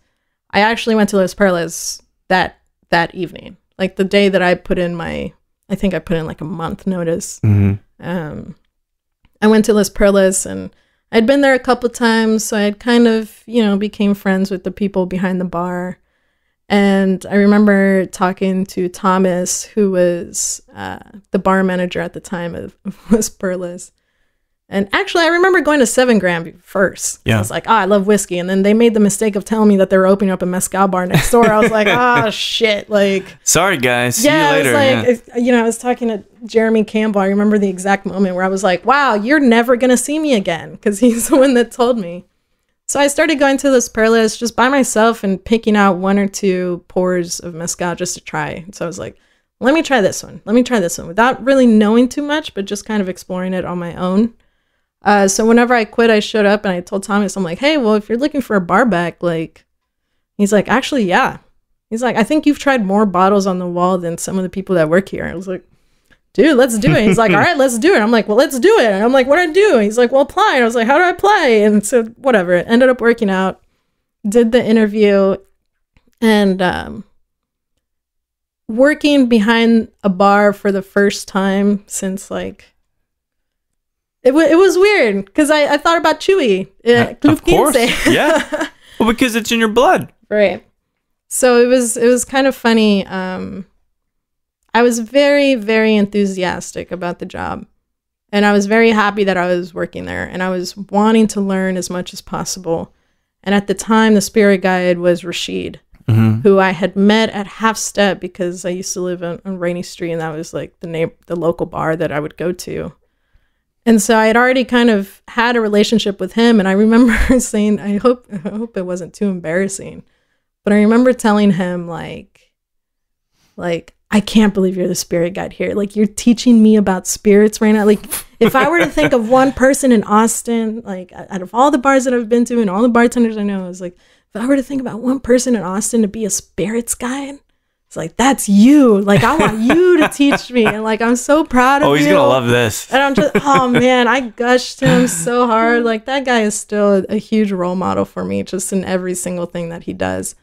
I actually went to Las Perlas that evening. Like the day that I put in I think I put in like a month notice. Mm-hmm. I went to Las Perlas, and I'd been there a couple times, so I had kind of, you know, became friends with the people behind the bar. And I remember talking to Thomas, who was the bar manager at the time of Las Perlas. And actually, I remember going to 7 Gram first. Yeah. I was like, oh, I love whiskey. And then they made the mistake of telling me that they were opening up a Mezcal bar next door. I was like, oh, shit. Like, sorry, guys. See yeah, you later. I was like, I was talking to Jeremy Campbell. I remember the exact moment where I was like, wow, you're never going to see me again. Because he's the one that told me. So I started going to Las Perlas just by myself and picking out 1 or 2 pours of Mezcal just to try. So I was like, let me try this one. Let me try this one without really knowing too much, but just kind of exploring it on my own. So whenever I quit, I showed up and I told Thomas, I'm like, hey, well, if you're looking for a bar back, like, he's like, actually, yeah. He's like, I think you've tried more bottles on the wall than some of the people that work here. I was like, dude, let's do it. He's like, all right, let's do it. I'm like, well, let's do it. And I'm like, what do I do? He's like, well, apply. And I was like, how do I apply? And so whatever, it ended up working out. Did the interview and working behind a bar for the first time since like, it was weird because I thought about Chewy. Of course. Yeah. Well, because it's in your blood. Right. So it was kind of funny. I was very, very enthusiastic about the job. And I was very happy that I was working there. And I was wanting to learn as much as possible. And at the time, the spirit guide was Rashid, who I had met at Half Step because I used to live on Rainy Street. And that was like the local bar that I would go to. And so I had already kind of had a relationship with him. And I remember saying, I hope it wasn't too embarrassing. But I remember telling him like, I can't believe you're the spirit guide here. Like, you're teaching me about spirits right now. Like, if I were to think of one person in Austin, like, out of all the bars that I've been to and all the bartenders I know, I was like, if I were to think about one person in Austin to be a spirits guide, it's like, that's you. Like, I want you to teach me. And, like, I'm so proud of you. Oh, he's going to love this. And I'm just, oh, man, I gushed him so hard. Like, that guy is still a huge role model for me, just in every single thing that he does.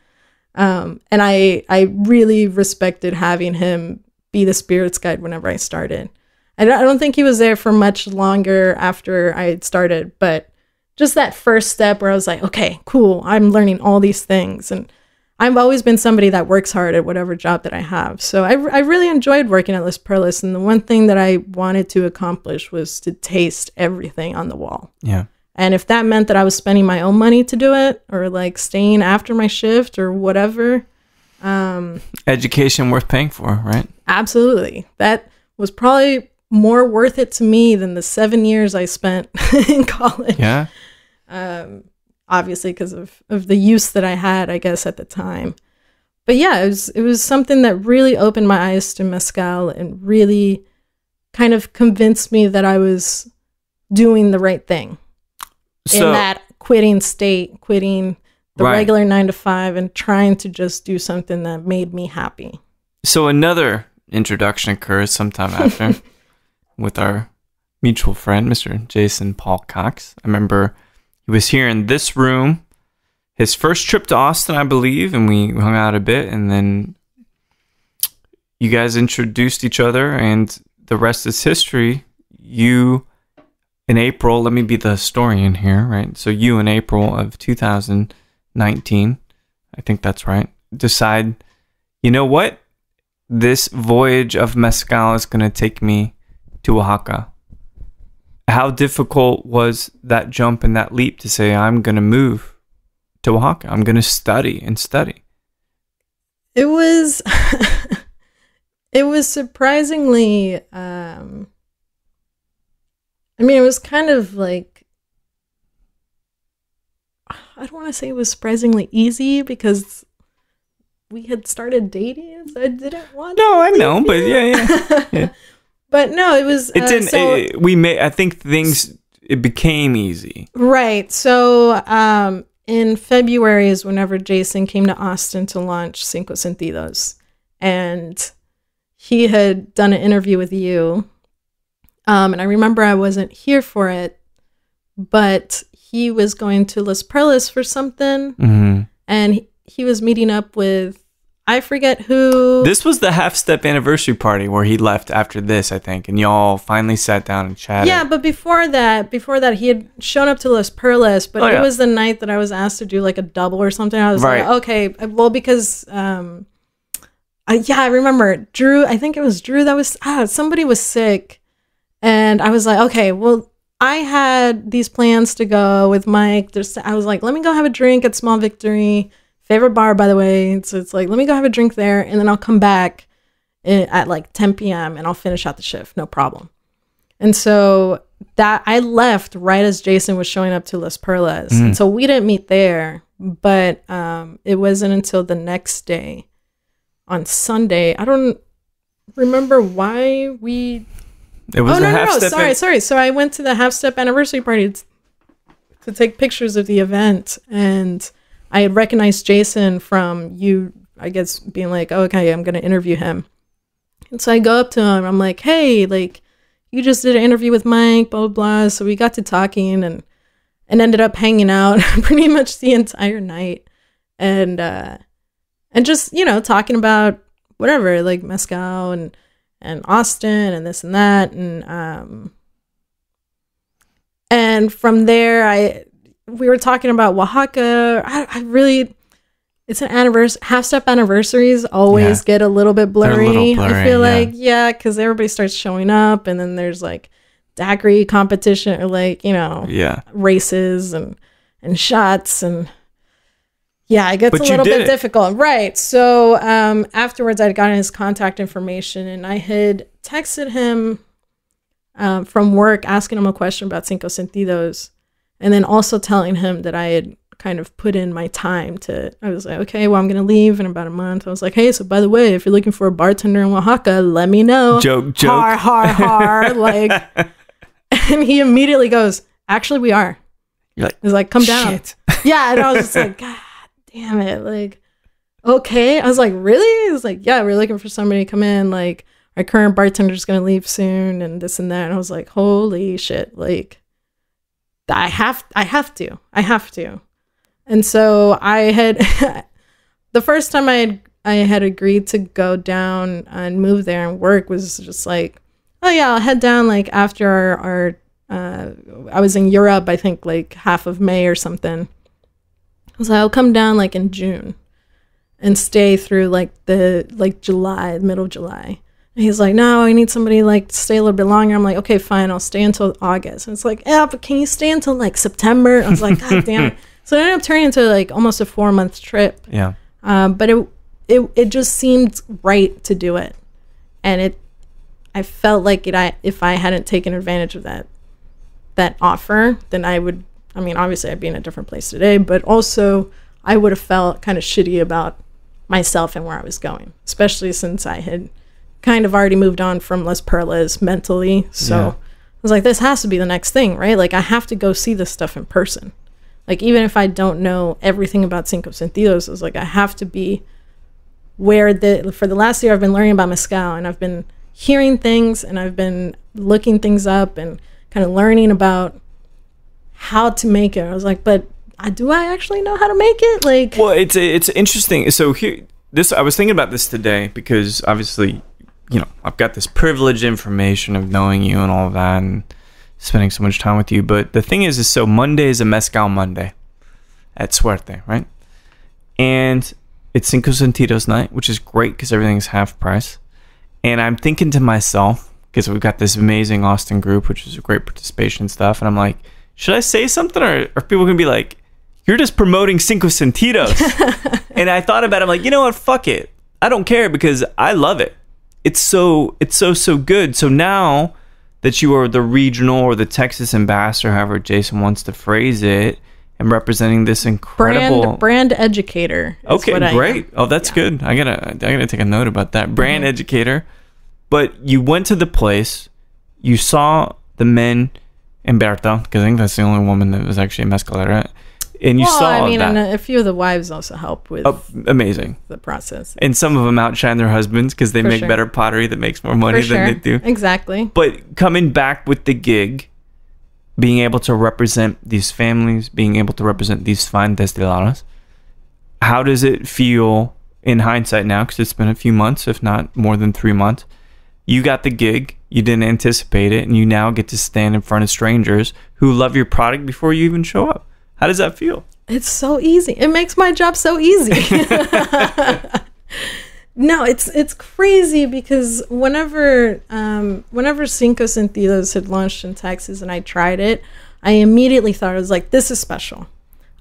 And I really respected having him be the spirits guide whenever I started. I don't think he was there for much longer after I had started, but just that first step where I was like, okay, cool, I'm learning all these things. And I've always been somebody that works hard at whatever job that I have. So I really enjoyed working at Las Perlas. And the one thing that I wanted to accomplish was to taste everything on the wall. Yeah. And if that meant that I was spending my own money to do it or like staying after my shift or whatever. Education worth paying for, right? Absolutely. That was probably more worth it to me than the 7 years I spent in college. Yeah. Obviously because of the use that I had, I guess, at the time. But yeah, it was something that really opened my eyes to Mezcal and really kind of convinced me that I was doing the right thing. So, in that quitting the regular 9 to 5 and trying to just do something that made me happy. So another introduction occurs sometime after with our mutual friend, Mr. Jason Paul Cox. I remember he was here in this room, his first trip to Austin, I believe, and we hung out a bit, and then you guys introduced each other, and the rest is history. You... in April, let me be the historian here, right? So you in April of 2019, I think that's right, decide, you know what? This voyage of Mezcal is going to take me to Oaxaca. How difficult was that jump and that leap to say, I'm going to move to Oaxaca. I'm going to study and study. It was, it was surprisingly, I mean, it was kind of like, I don't want to say it was surprisingly easy because we had started dating, so I didn't want to. No, I know, but yeah. But no, it was. It didn't. I think it became easy. Right. So in February is whenever Jason came to Austin to launch Cinco Sentidos. And he had done an interview with you. And I remember I wasn't here for it, but he was going to Las Perlas for something. Mm-hmm. And he was meeting up with, I forget who. This was the half-step anniversary party where he left after this, I think. And y'all finally sat down and chatted. Yeah, but before that, he had shown up to Las Perlas, but it was the night that I was asked to do like a double or something. I was like, okay, well, because, I remember Drew, I think it was Drew that was, somebody was sick. And I was like, okay, well, I had these plans to go with Mike. I was like, let me go have a drink at Small Victory. Favorite bar, by the way. So it's like, let me go have a drink there, and then I'll come back at like 10 p.m. and I'll finish out the shift. No problem. And so that I left right as Jason was showing up to Las Perlas. And so we didn't meet there, but it wasn't until the next day on Sunday. I don't remember why we... It was Sorry. So I went to the Half Step anniversary party to take pictures of the event, and I had recognized Jason from you, I guess, being like, oh, okay, I'm going to interview him. And so I go up to him. I'm like, hey, like, you just did an interview with Mike, blah, blah, blah. So we got to talking and ended up hanging out pretty much the entire night. And just, you know, talking about whatever, like Mezcal and Austin and this and that. And from there, we were talking about Oaxaca. I really, it's an anniversary. Half Step anniversaries always get a little bit blurry. I feel like, because everybody starts showing up, and then there's like daiquiri competition, or like, you know, races and shots, and it gets a little bit difficult. Right. So afterwards, I'd gotten his contact information, and I had texted him from work asking him a question about Cinco Sentidos, and then also telling him that I had kind of put in my time I was like, okay, well, I'm going to leave in about a month. I was like, hey, so by the way, if you're looking for a bartender in Oaxaca, let me know. Joke. Har. Like, and he immediately goes, actually, we are. You're like, he's like, come down. Shit. Yeah. And I was just like, God damn it. Like, okay. I was like, really? He was like, yeah, we're looking for somebody to come in. Like, our current bartender's going to leave soon and this and that. And I was like, holy shit. Like, I have to. And so I had, the first time I had agreed to go down and move there and work was just like, oh yeah, I'll head down like after our I was in Europe, I think like half of May or something. I was like, I'll come down like in June and stay through like July, middle of July. And he's like, no, I need somebody like to stay a little bit longer. I'm like, okay, fine, I'll stay until August. And it's like, yeah, but can you stay until like September? I was like, God damn it. So it ended up turning into like almost a 4-month trip. Yeah. But it just seemed right to do it. And I felt like if I hadn't taken advantage of that offer, then obviously I'd be in a different place today, but also I would have felt kind of shitty about myself and where I was going, especially since I had kind of already moved on from Las Perlas mentally. So I was like, this has to be the next thing, right? Like, I have to go see this stuff in person. Like, even if I don't know everything about Cinco Sentidos, I was like, I have to be where for the last year I've been learning about Mezcal, and I've been hearing things, and I've been looking things up and kind of learning about how to make it. I was like, but do I actually know how to make it? Like, well, it's interesting. So I was thinking about this today because obviously, you know, I've got this privileged information of knowing you and all of that, and spending so much time with you. But the thing is so Monday is a Mezcal Monday at Suerte, right? And it's Cinco Sentidos night, which is great because everything's half price. And I'm thinking to myself, because we've got this amazing Austin group, which is a great participation stuff, and I'm like, should I say something, or are people gonna be like, you're just promoting Cinco Sentidos? And I thought about it, I'm like, you know what, fuck it, I don't care, because I love it. It's so good. So now that you are the regional or the Texas ambassador, however Jason wants to phrase it, and representing this incredible brand educator. Okay, great. Oh, that's good. I gotta take a note about that. Brand educator. But you went to the place, you saw the men and Berta, because I think that's the only woman that was actually a mezcalera. And you saw that. And a few of the wives also help with amazing the process. And some of them outshine their husbands because they make better pottery that makes more money than they do. Exactly. But coming back with the gig, being able to represent these families, being able to represent these fine destilados, how does it feel in hindsight now? Because it's been a few months, if not more than 3 months. You got the gig, you didn't anticipate it, and you now get to stand in front of strangers who love your product before you even show up. How does that feel? It's so easy. It makes my job so easy. No, it's crazy because whenever Cinco Sentidos had launched in Texas and I tried it, I immediately thought, I was like, this is special.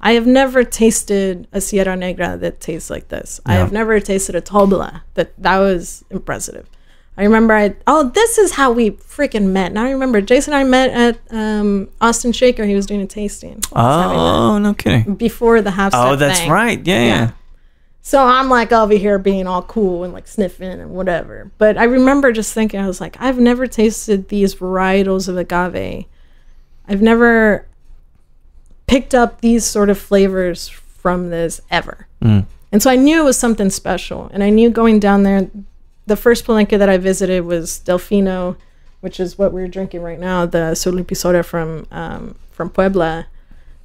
I have never tasted a Sierra Negra that tastes like this. Yeah. I have never tasted a Tobla that was impressive. I remember this is how we freaking met. Now I remember Jason and I met at Austin Shaker. He was doing a tasting. Oh, no kidding. Before the half step. Oh, that's thing. right. Yeah. So I'm like over here being all cool and like sniffing and whatever. But I remember just thinking, I was like, I've never tasted these varietals of agave. I've never picked up these sort of flavors from this ever. And so I knew it was something special. And I knew going down there, the first palenque that I visited was Delfino, which is what we're drinking right now, the Sol Episodio from Puebla.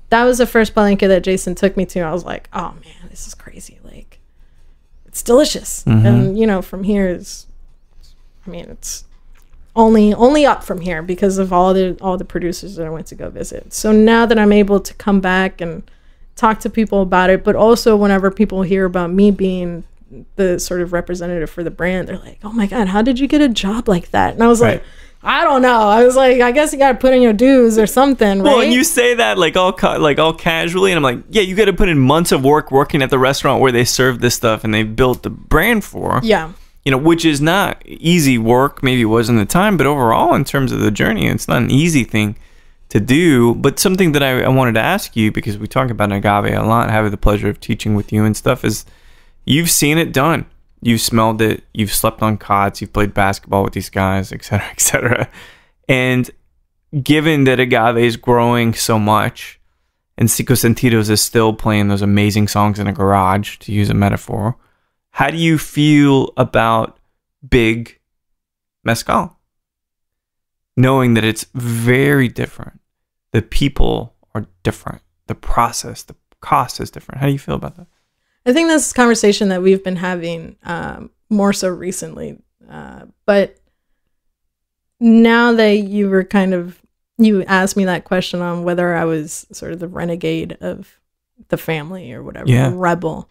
That was the first palenque that Jason took me to. I was like, oh man, this is crazy. Like, it's delicious. And, from here it's only up from here because of all the producers that I went to go visit. So now that I'm able to come back and talk to people about it, but also whenever people hear about me being the sort of representative for the brand, they're like, oh my God, how did you get a job like that? And I was like, I don't know. I was like, I guess you got to put in your dues or something, right? Well, and you say that like all casually, and I'm like, yeah, you got to put in months of work working at the restaurant where they serve this stuff and they built the brand for. Yeah. Which is not easy work. Maybe it was in the time, but overall, in terms of the journey, it's not an easy thing to do. But something that I wanted to ask you, because we talk about agave a lot, having the pleasure of teaching with you and stuff, is you've seen it done. You've smelled it. You've slept on cots. You've played basketball with these guys, et cetera, et cetera. And given that agave is growing so much, and Cinco Sentidos is still playing those amazing songs in a garage, to use a metaphor, how do you feel about big mezcal? Knowing that it's very different. The people are different. The process, the cost is different. How do you feel about that? I think this is a conversation that we've been having more so recently. But now that you asked me that question on whether I was sort of the renegade of the family or whatever, the rebel,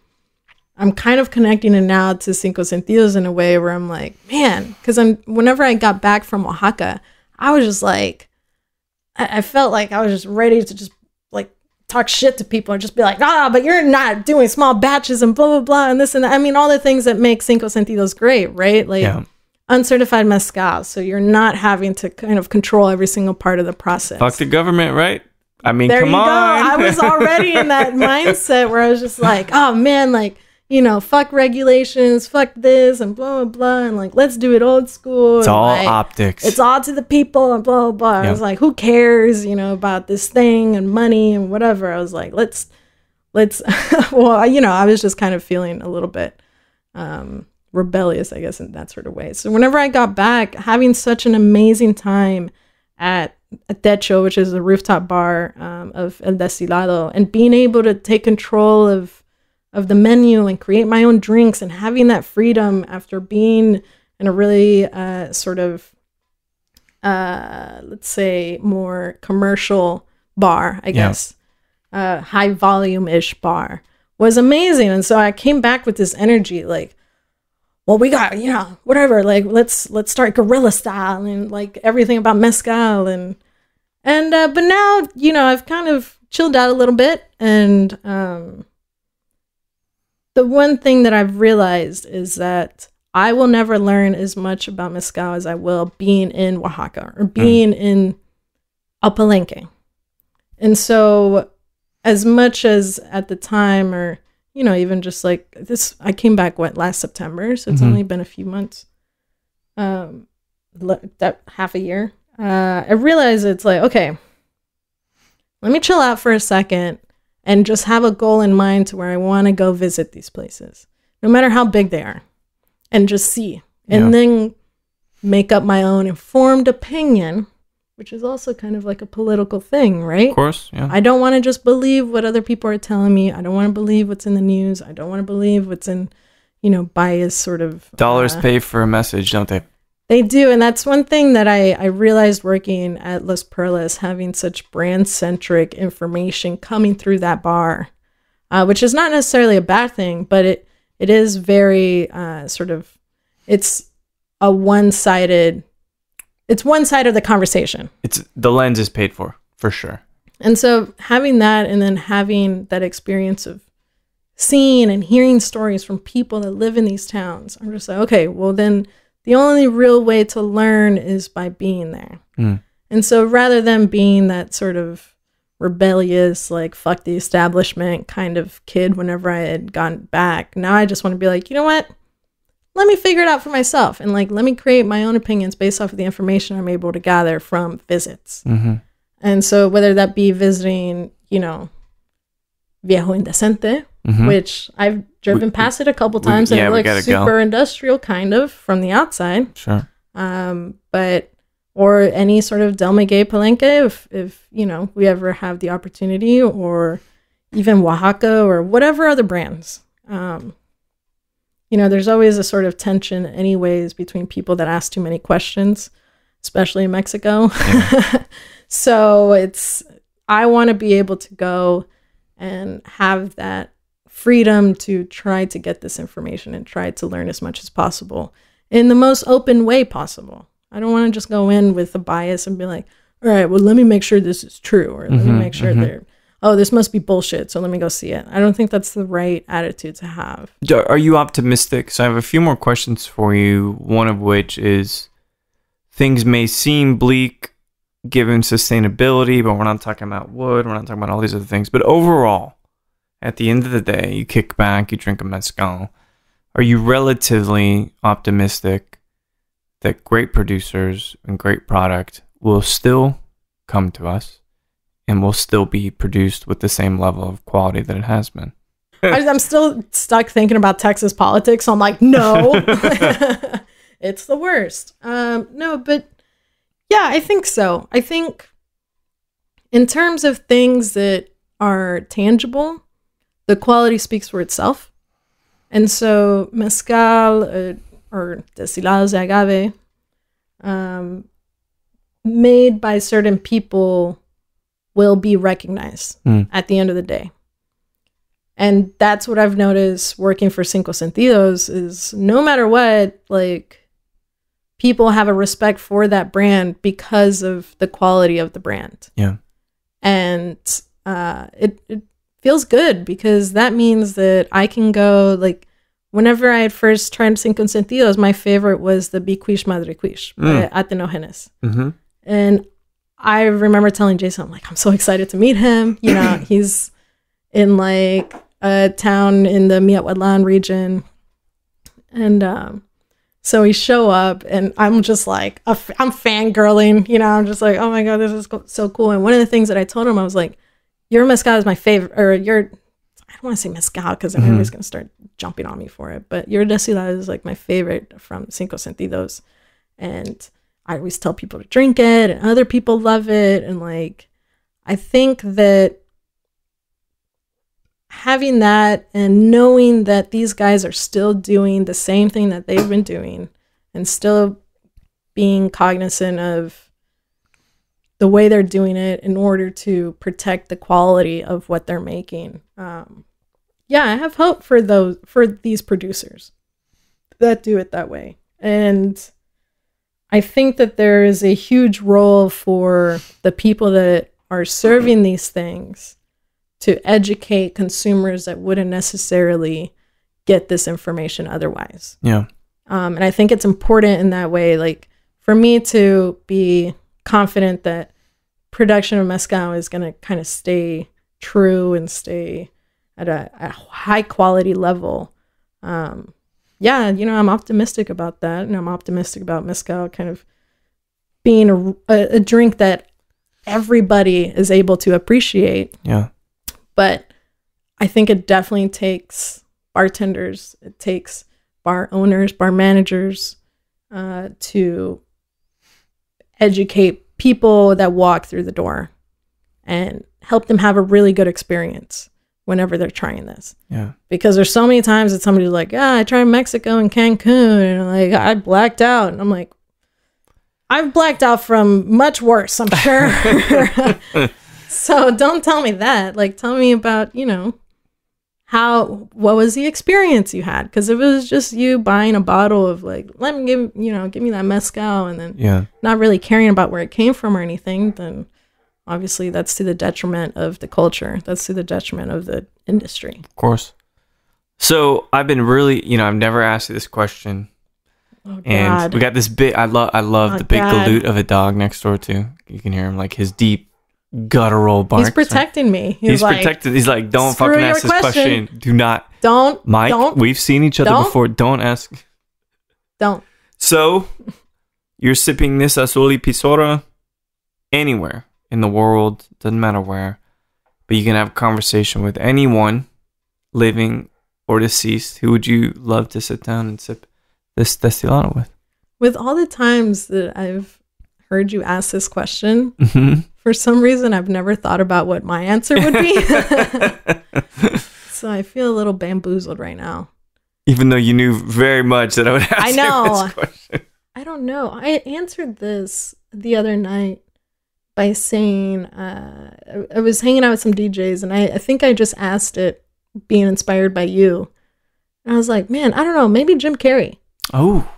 I'm kind of connecting it now to Cinco Sentidos in a way where I'm like, man, because whenever I got back from Oaxaca, I was just like, I felt like I was just ready to just like talk shit to people and just be like, but you're not doing small batches and blah, blah, blah, and this and that. I mean, all the things that make Cinco Sentidos great, right? Like uncertified mezcal. So you're not having to kind of control every single part of the process. Fuck the government, right? I mean, there come you on. Go. I was already in that mindset where I was just like, oh man, like, fuck regulations, fuck this, and blah, blah, blah, and like, let's do it old school. It's all like, optics. It's all to the people, and blah, blah, blah. I was like, who cares, about this thing and money and whatever. I was like, let's, well, I was just kind of feeling a little bit rebellious, I guess, in that sort of way. So whenever I got back, having such an amazing time at Techo, which is a rooftop bar of El Destilado, and being able to take control of the menu and create my own drinks and having that freedom after being in a really sort of, let's say, more commercial bar, I guess, high volume-ish bar, was amazing. And so I came back with this energy like, well, we got, whatever, like, let's start guerrilla style and like everything about mezcal and but now, I've kind of chilled out a little bit. And the one thing that I've realized is that I will never learn as much about mezcal as I will being in Oaxaca or being in a palenque. And so as much as at the time, or, even just like this, I came back, last September. So it's only been a few months, that half a year. I realized it's like, okay, let me chill out for a second and just have a goal in mind to where I want to go visit these places, no matter how big they are, and just see, and then make up my own informed opinion, which is also kind of like a political thing, right? Of course, yeah. I don't want to just believe what other people are telling me. I don't want to believe what's in the news. I don't want to believe what's in, biased sort of... Dollars pay for a message, don't they? They do, and that's one thing that I realized working at Las Perlas, having such brand-centric information coming through that bar, which is not necessarily a bad thing, but it is very sort of, it's one side of the conversation. It's the lens is paid for sure. And so having that, and then having that experience of seeing and hearing stories from people that live in these towns, I'm just like, okay, well then the only real way to learn is by being there. And so rather than being that sort of rebellious, like fuck the establishment kind of kid whenever I had gotten back, now I just want to be like, you know what? Let me figure it out for myself, and like let me create my own opinions based off of the information I'm able to gather from visits. And so whether that be visiting, you know, Viejo Indecente, which I've driven past it a couple times, and it looks super industrial kind of from the outside. Sure. But or any sort of Del Maguey Palenque, if you know we ever have the opportunity, or even Oaxaca or whatever other brands. You know, there's always a sort of tension anyways between people that ask too many questions, especially in Mexico. Yeah. So I want to be able to go and have that freedom to try to get this information and try to learn as much as possible in the most open way possible. I don't want to just go in with a bias and be like, all right, well, let me make sure this is true, or let me make sure this must be bullshit, so let me go see it. I don't think that's the right attitude to have. Are you optimistic? So I have a few more questions for you, one of which is, things may seem bleak given sustainability, but we're not talking about wood, we're not talking about all these other things. But overall, at the end of the day, you kick back, you drink a mezcal. Are you relatively optimistic that great producers and great product will still come to us and will still be produced with the same level of quality that it has been? I'm still stuck thinking about Texas politics. So I'm like, no, it's the worst. No, but yeah, I think so. I think in terms of things that are tangible, the quality speaks for itself. And so mezcal or destilados de agave made by certain people will be recognized at the end of the day. And that's what I've noticed working for Cinco Sentidos is no matter what, like, people have a respect for that brand because of the quality of the brand. Yeah. And it feels good because that means that I can go, like, whenever I had first tried Cinco Sentidos, my favorite was the Biquish Madre Quiche by Atenogenes. And I remember telling Jason, I'm like, I'm so excited to meet him. You know, he's in like a town in the Miahuatlan region. And so we show up and I'm just like, I'm fangirling, you know, I'm just like, oh my God, this is so cool. And one of the things that I told him, I was like, your mezcal is my favorite, or I don't want to say mezcal because everybody's going to start jumping on me for it, but your destilado is like my favorite from Cinco Sentidos. And I always tell people to drink it and other people love it. And like, I think that having that and knowing that these guys are still doing the same thing that they've been doing and still being cognizant of the way they're doing it in order to protect the quality of what they're making. Yeah, I have hope for these producers that do it that way. And I think that there is a huge role for the people that are serving these things to educate consumers that wouldn't necessarily get this information otherwise. Yeah. And I think it's important in that way, like for me to be confident that production of mezcal is going to kind of stay true and stay at a high quality level. Yeah, you know, I'm optimistic about that. And I'm optimistic about mezcal kind of being a drink that everybody is able to appreciate. Yeah. But I think it definitely takes bartenders, it takes bar owners, bar managers to educate people that walk through the door and help them have a really good experience whenever they're trying this. Yeah. Because there's so many times that somebody's like, I tried Mexico and Cancun and like I blacked out. And I'm like, I've blacked out from much worse, I'm sure. So don't tell me that. Like, tell me about, you know, what was the experience you had? Because if it was just you buying a bottle of like, let me give me that mezcal, and then not really caring about where it came from or anything, then obviously that's to the detriment of the culture. That's to the detriment of the industry. Of course. So I've been really, I've never asked you this question. Oh, and we got this big, I love the big galoot of a dog next door too. You can hear him, like his deep guttural bark. He's protecting me. He's like, protected. He's like, don't fucking ask this question. Do not. Mike, we've seen each other before. Don't ask. Don't. So you're sipping this Azul y Pisora anywhere in the world, doesn't matter where, but you can have a conversation with anyone, living or deceased. Who would you love to sit down and sip this destilado with? With all the times that I've heard you ask this question, for some reason I've never thought about what my answer would be. So I feel a little bamboozled right now. Even though you knew very much that I would ask this question. I don't know. I answered this the other night by saying I was hanging out with some DJs, and I think I just asked it being inspired by you. And I was like, man, I don't know, maybe Jim Carrey. Oh.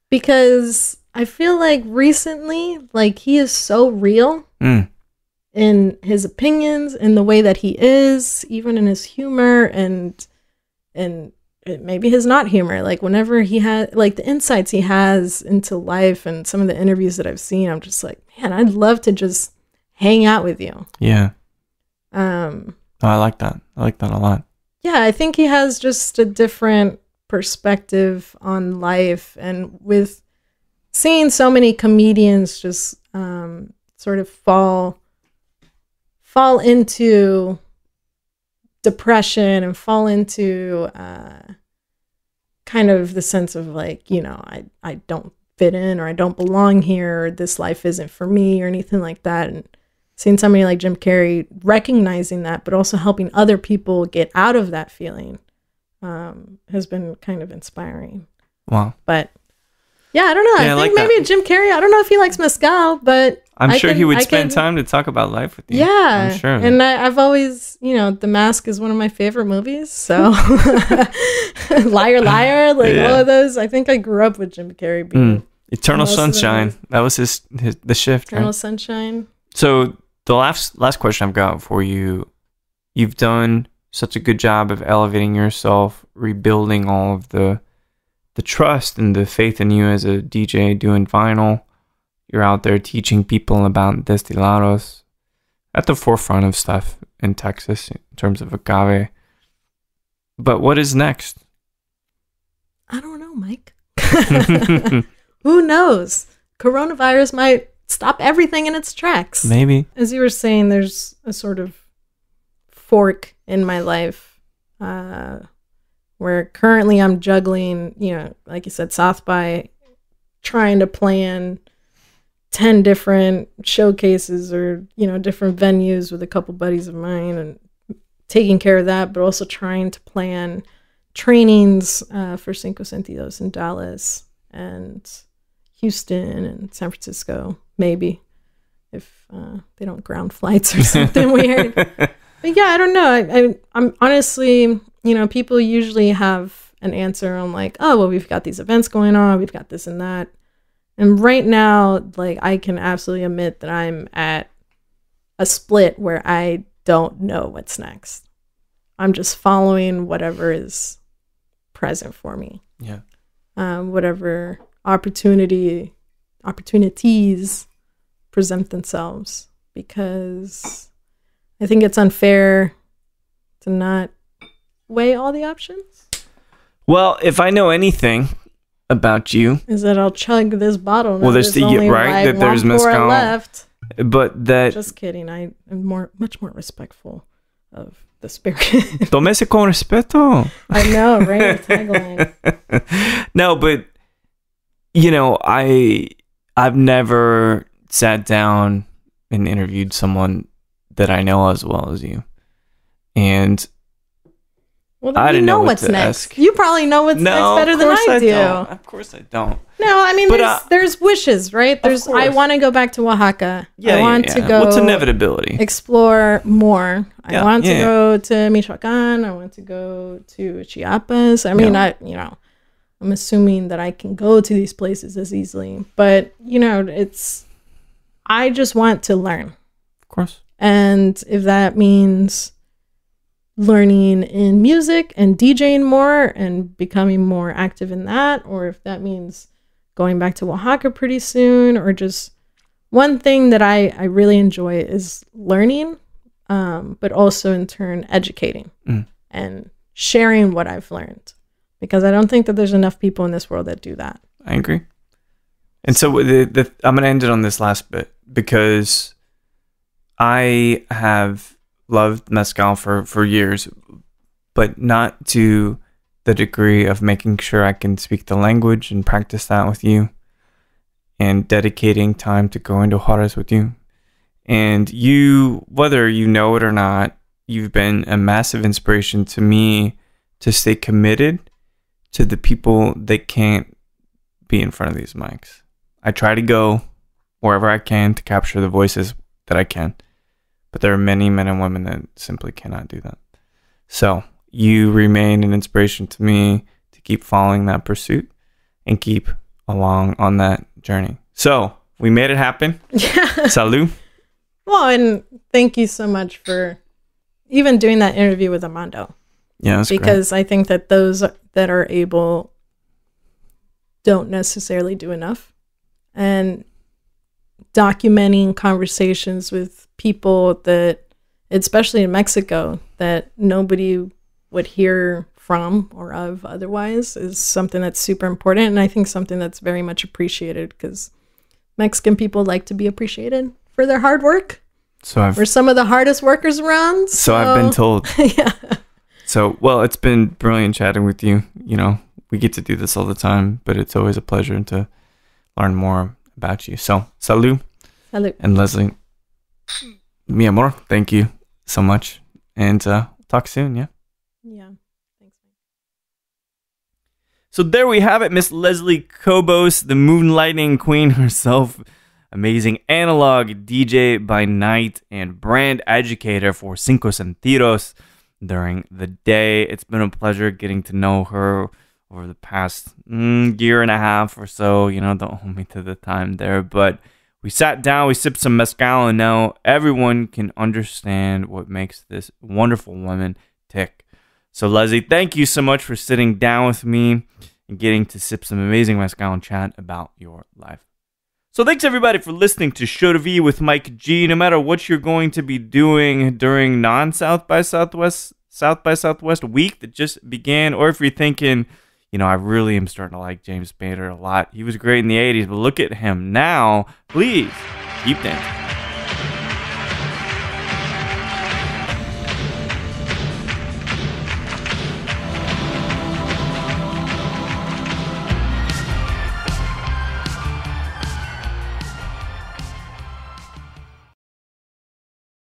Because I feel like recently, like, he is so real in his opinions, in the way that he is, even in his humor, and maybe his not humor. Like, whenever he had, like, the insights he has into life and some of the interviews that I've seen, I'm just like, man, I'd love to just hang out with you. Yeah. I like that. I like that a lot. Yeah, I think he has just a different perspective on life, and with seeing so many comedians just sort of fall into depression and fall into kind of the sense of like, I don't fit in, or I don't belong here, or this life isn't for me, or anything like that. And seeing somebody like Jim Carrey recognizing that, but also helping other people get out of that feeling has been kind of inspiring. Wow. But yeah, I don't know. I think maybe Jim Carrey, I don't know if he likes mezcal, but I'm sure he would spend time to talk about life with you. Yeah. I'm sure. And I've always, The Mask is one of my favorite movies. So Liar, Liar, all of those. I think I grew up with Jim Carrey being Eternal Sunshine. That was the shift. Eternal Sunshine. So the last question I've got for you, you've done such a good job of elevating yourself, rebuilding all of the trust and the faith in you as a DJ doing vinyl. You're out there teaching people about destilados, at the forefront of stuff in Texas in terms of agave. But what is next? I don't know, Mike. Who knows? Coronavirus might stop everything in its tracks. Maybe. As you were saying, there's a sort of fork in my life where currently I'm juggling, like you said, South by, trying to plan 10 different showcases or, different venues with a couple buddies of mine, and taking care of that, but also trying to plan trainings for Cinco Sentidos in Dallas and Houston and San Francisco, maybe, if they don't ground flights or something weird. But yeah, I don't know. I'm honestly, people usually have an answer on like, oh, well, we've got these events going on, we've got this and that. And right now, like, I can absolutely admit that I'm at a split where I don't know what's next. I'm just following whatever is present for me. Yeah. Whatever opportunities present themselves, because I think it's unfair to not weigh all the options. Well, if I know anything about you, is that I'll chug this bottle. Well, there's there's mezcal left. But that. Just kidding. I am much more respectful of the spirit. Tómese con respeto. I know, right? Tagline. No, but I've never sat down and interviewed someone that I know as well as you, and Well, I then you didn't know what what's to next. ask. You probably know what's next better than I do. Of course I don't. No, I mean, there's wishes, right? I want to go back to Oaxaca. I want to go. What's inevitability? Explore more. I want to go to Michoacan. I want to go to Chiapas. I mean, I'm assuming that I can go to these places as easily, but I just want to learn. Of course. And if that means learning in music and DJing more and becoming more active in that, or if that means going back to Oaxaca pretty soon, or just one thing that I really enjoy is learning, but also in turn educating and sharing what I've learned, because I don't think that there's enough people in this world that do that. I agree. And so I'm going to end it on this last bit, because I have loved Mezcal for years, but not to the degree of making sure I can speak the language and practice that with you, and dedicating time to going to Juarez with you. And you, whether you know it or not, you've been a massive inspiration to me to stay committed to the people that can't be in front of these mics. I try to go wherever I can to capture the voices that I can, but there are many men and women that simply cannot do that. So you remain an inspiration to me to keep following that pursuit and keep along on that journey. So we made it happen. Yeah. Salud. Well, and thank you so much for even doing that interview with Armando. Yeah, that's because great. I think that those that are able don't necessarily do enough. And documenting conversations with people that, especially in Mexico, that nobody would hear from or of otherwise, is something that's super important. And I think something that's very much appreciated, because Mexican people like to be appreciated for their hard work. We're some of the hardest workers around. So I've been told. Yeah. So, well, it's been brilliant chatting with you. We get to do this all the time, but it's always a pleasure to learn more about you. So, salud. Salud. And Leslie, mi amor, thank you so much. And talk soon, yeah? Yeah. Thanks. So there we have it, Miss Leslie Cobos, the moonlighting queen herself. Amazing analog DJ by night and brand educator for Cinco Sentidos during the day. It's been a pleasure getting to know her over the past year and a half or so. Don't hold me to the time there, but we sat down, we sipped some mezcal, and now everyone can understand what makes this wonderful woman tick. So Leslie, thank you so much for sitting down with me and getting to sip some amazing mezcal and chat about your life. So thanks everybody for listening to Show to V with Mike G. No matter what you're going to be doing during non-South by Southwest week that just began, or if you're thinking, I really am starting to like James Bader a lot. He was great in the 80s, but look at him now. Please keep dancing.